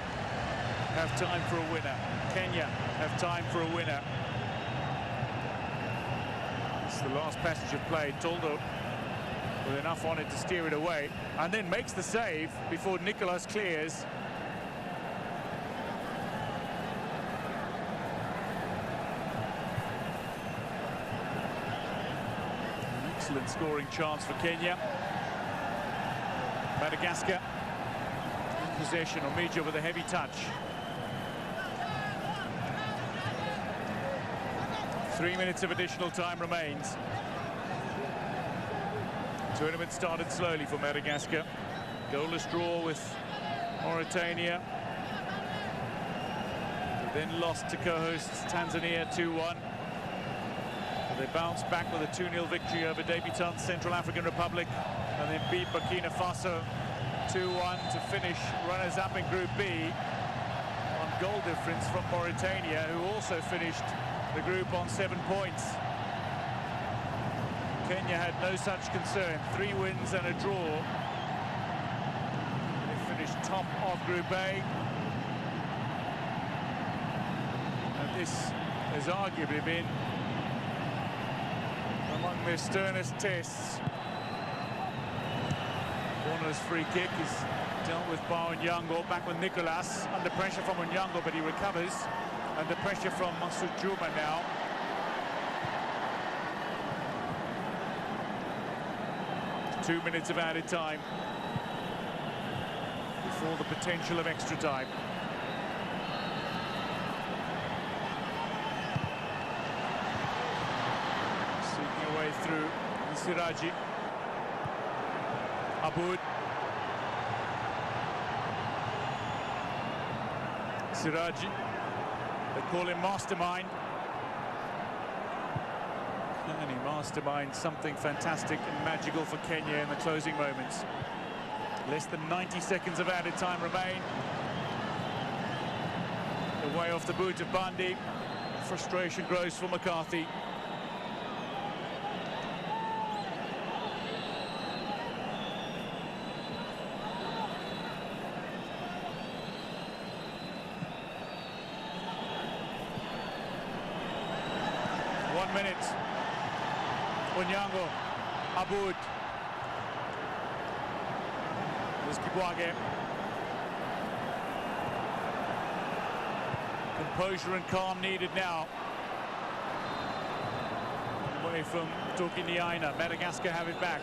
have time for a winner. Kenya have time for a winner. It's the last passage of play. Toldo with enough on it to steer it away, and then makes the save before Nicholas clears. Excellent scoring chance for Kenya. Madagascar in possession. Omija with a heavy touch. 3 minutes of additional time remains. Tournament started slowly for Madagascar. Goalless draw with Mauritania. They then lost to co-hosts Tanzania 2-1. They bounced back with a 2-0 victory over debutant Central African Republic, and then beat Burkina Faso 2-1 to finish runners-up in Group B on goal difference from Mauritania, who also finished the group on 7 points. Kenya had no such concern. 3 wins and a draw. They finished top of Group A. And this has arguably been among their sternest tests. Corner's free kick is dealt with by Onyango. Back with Nicolas. Under pressure from Onyango, but he recovers. Under pressure from Masud Juma now. Two minutes of added time before the potential of extra time. Seeking a way through Siraji. Aboud. Siraji. They call him Mastermind. And he masterminds something fantastic and magical for Kenya in the closing moments. Less than 90 seconds of added time remain. Away off the boot of Bandi. Frustration grows for McCarthy. One minute. Onyango, Aboud. There's Kibwage. Composure and calm needed now. Away from Toki Niaina. Madagascar have it back.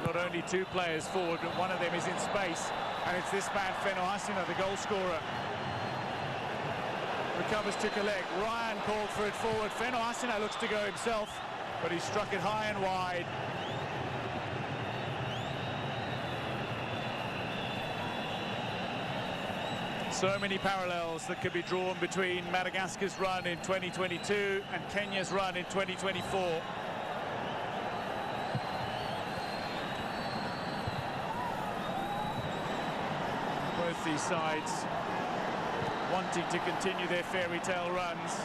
Not only 2 players forward, but one of them is in space. And it's this man, Feno Hasina, the goal scorer. Recovers, took a leg. Ryan called for it forward. Feno Hasina looks to go himself, but he struck it high and wide. So many parallels that could be drawn between Madagascar's run in 2022 and Kenya's run in 2024. Both these sides wanting to continue their fairy tale runs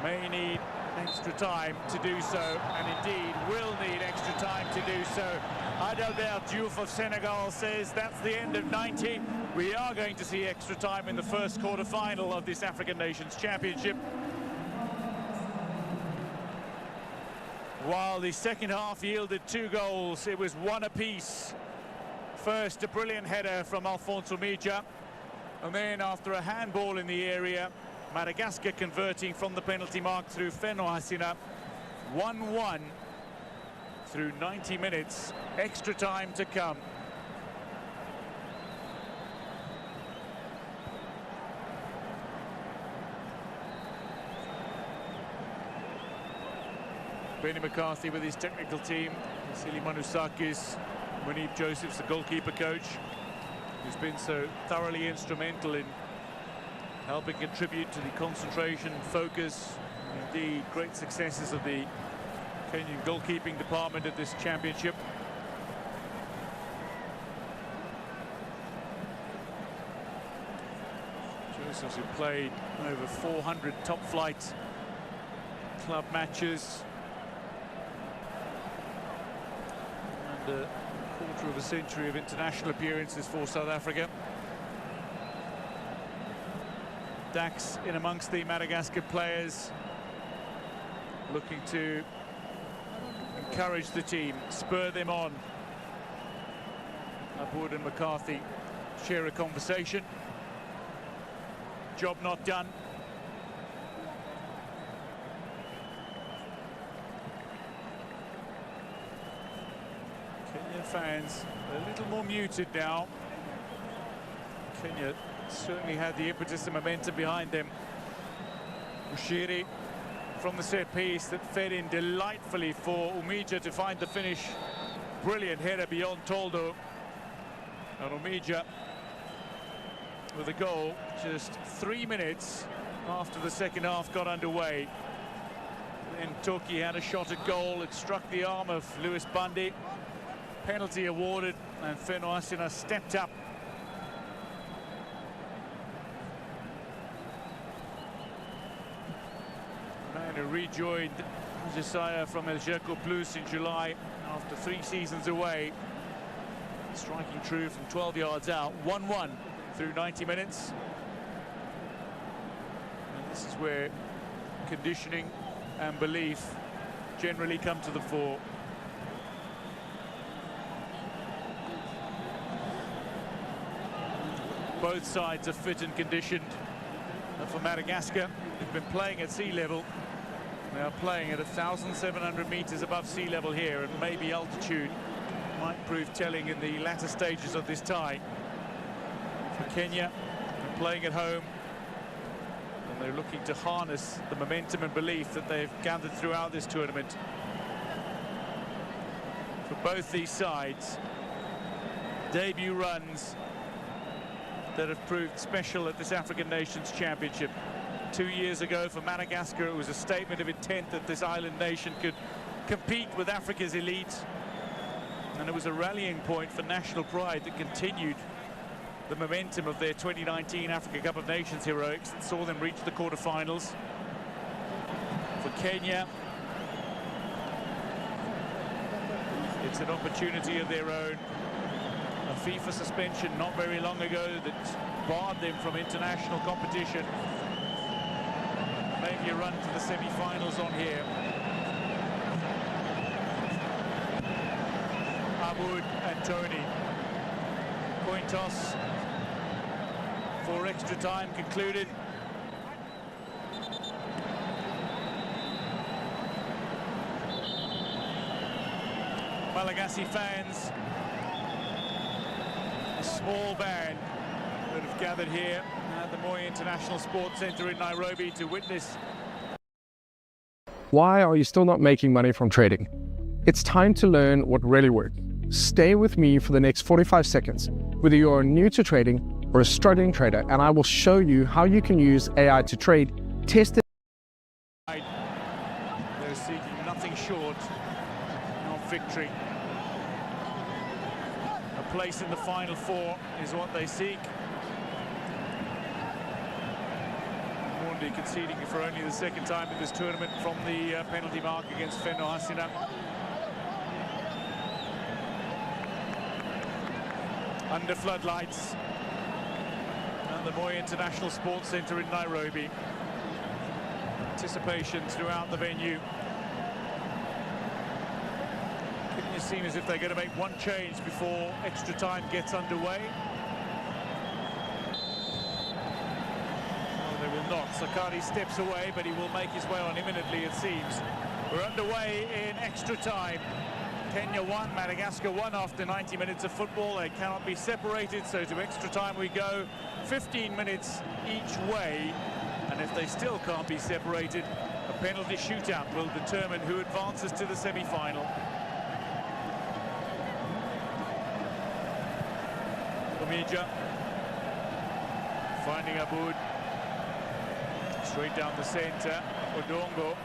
may need extra time to do so, and indeed will need extra time to do so. Adalbert Diouf of Senegal says that's the end of 90. We are going to see extra time in the first quarter-final of this African Nations Championship. While the second half yielded 2 goals, it was 1 apiece. First, a brilliant header from Alphonse Omija. And then after a handball in the area, Madagascar converting from the penalty mark through Fenoasina. 1-1 through 90 minutes. Extra time to come. Benny McCarthy with his technical team. Vasili Manusakis, Munib Joseph's the goalkeeper coach, who's been so thoroughly instrumental in helping contribute to the concentration, focus, and indeed great successes of the Kenyan goalkeeping department at this championship. Josephs, who played over 400 top-flight club matches, and a quarter of a century of international appearances for South Africa. Dax in amongst the Madagascar players, looking to encourage the team, spur them on. Upwood and McCarthy share a conversation. Job not done. Kenyan fans a little more muted now. Kenya certainly had the impetus and momentum behind them. Ushiri from the set piece that fed in delightfully for Umija to find the finish. Brilliant header beyond Toldo. And Umija with a goal just 3 minutes after the second half got underway. Then Toki had a shot at goal. It struck the arm of Lewis Bundy. Penalty awarded, and Fenoasina stepped up. Man who rejoined Josiah from El Jerko Plus in July after 3 seasons away, striking true from 12 yards out. 1-1 through 90 minutes. And this is where conditioning and belief generally come to the fore. Both sides are fit and conditioned. And for Madagascar, they've been playing at sea level. They are playing at 1,700 meters above sea level here, and maybe altitude might prove telling in the latter stages of this tie. For Kenya, they're playing at home, and they're looking to harness the momentum and belief that they've gathered throughout this tournament. For both these sides, debut runs that have proved special at this African Nations Championship. 2 years ago for Madagascar, it was a statement of intent that this island nation could compete with Africa's elite, and it was a rallying point for national pride that continued the momentum of their 2019 Africa Cup of Nations heroics that saw them reach the quarterfinals. For Kenya, it's an opportunity of their own. A FIFA suspension not very long ago that barred them from international competition. Maybe a run to the semi-finals on here. Abud and Tony. Coin toss for extra time concluded. Malagasy fans, a small band that have gathered here at the Moi International Sports Centre in Nairobi to witness. Why are you still not making money from trading? It's time to learn what really works. Stay with me for the next 45 seconds, whether you are new to trading or a struggling trader, and I will show you how you can use AI to trade, test it. They're seeking nothing short of victory. A place in the final four is what they seek. Mundi conceding for only the second time in this tournament from the penalty mark against Fenoasina. Under floodlights at the Moi International Sports Centre in Nairobi. Anticipation throughout the venue. Kenya seem as if they're going to make one change before extra time gets underway. not. Sakari steps away, but he will make his way on imminently, it seems. We're underway in extra time. Kenya 1, Madagascar 1 after 90 minutes of football. They cannot be separated, so to extra time we go. 15 minutes each way, and if they still can't be separated, a penalty shootout will determine who advances to the semi-final. Omija finding Aboud. Straight down the centre, Odongo.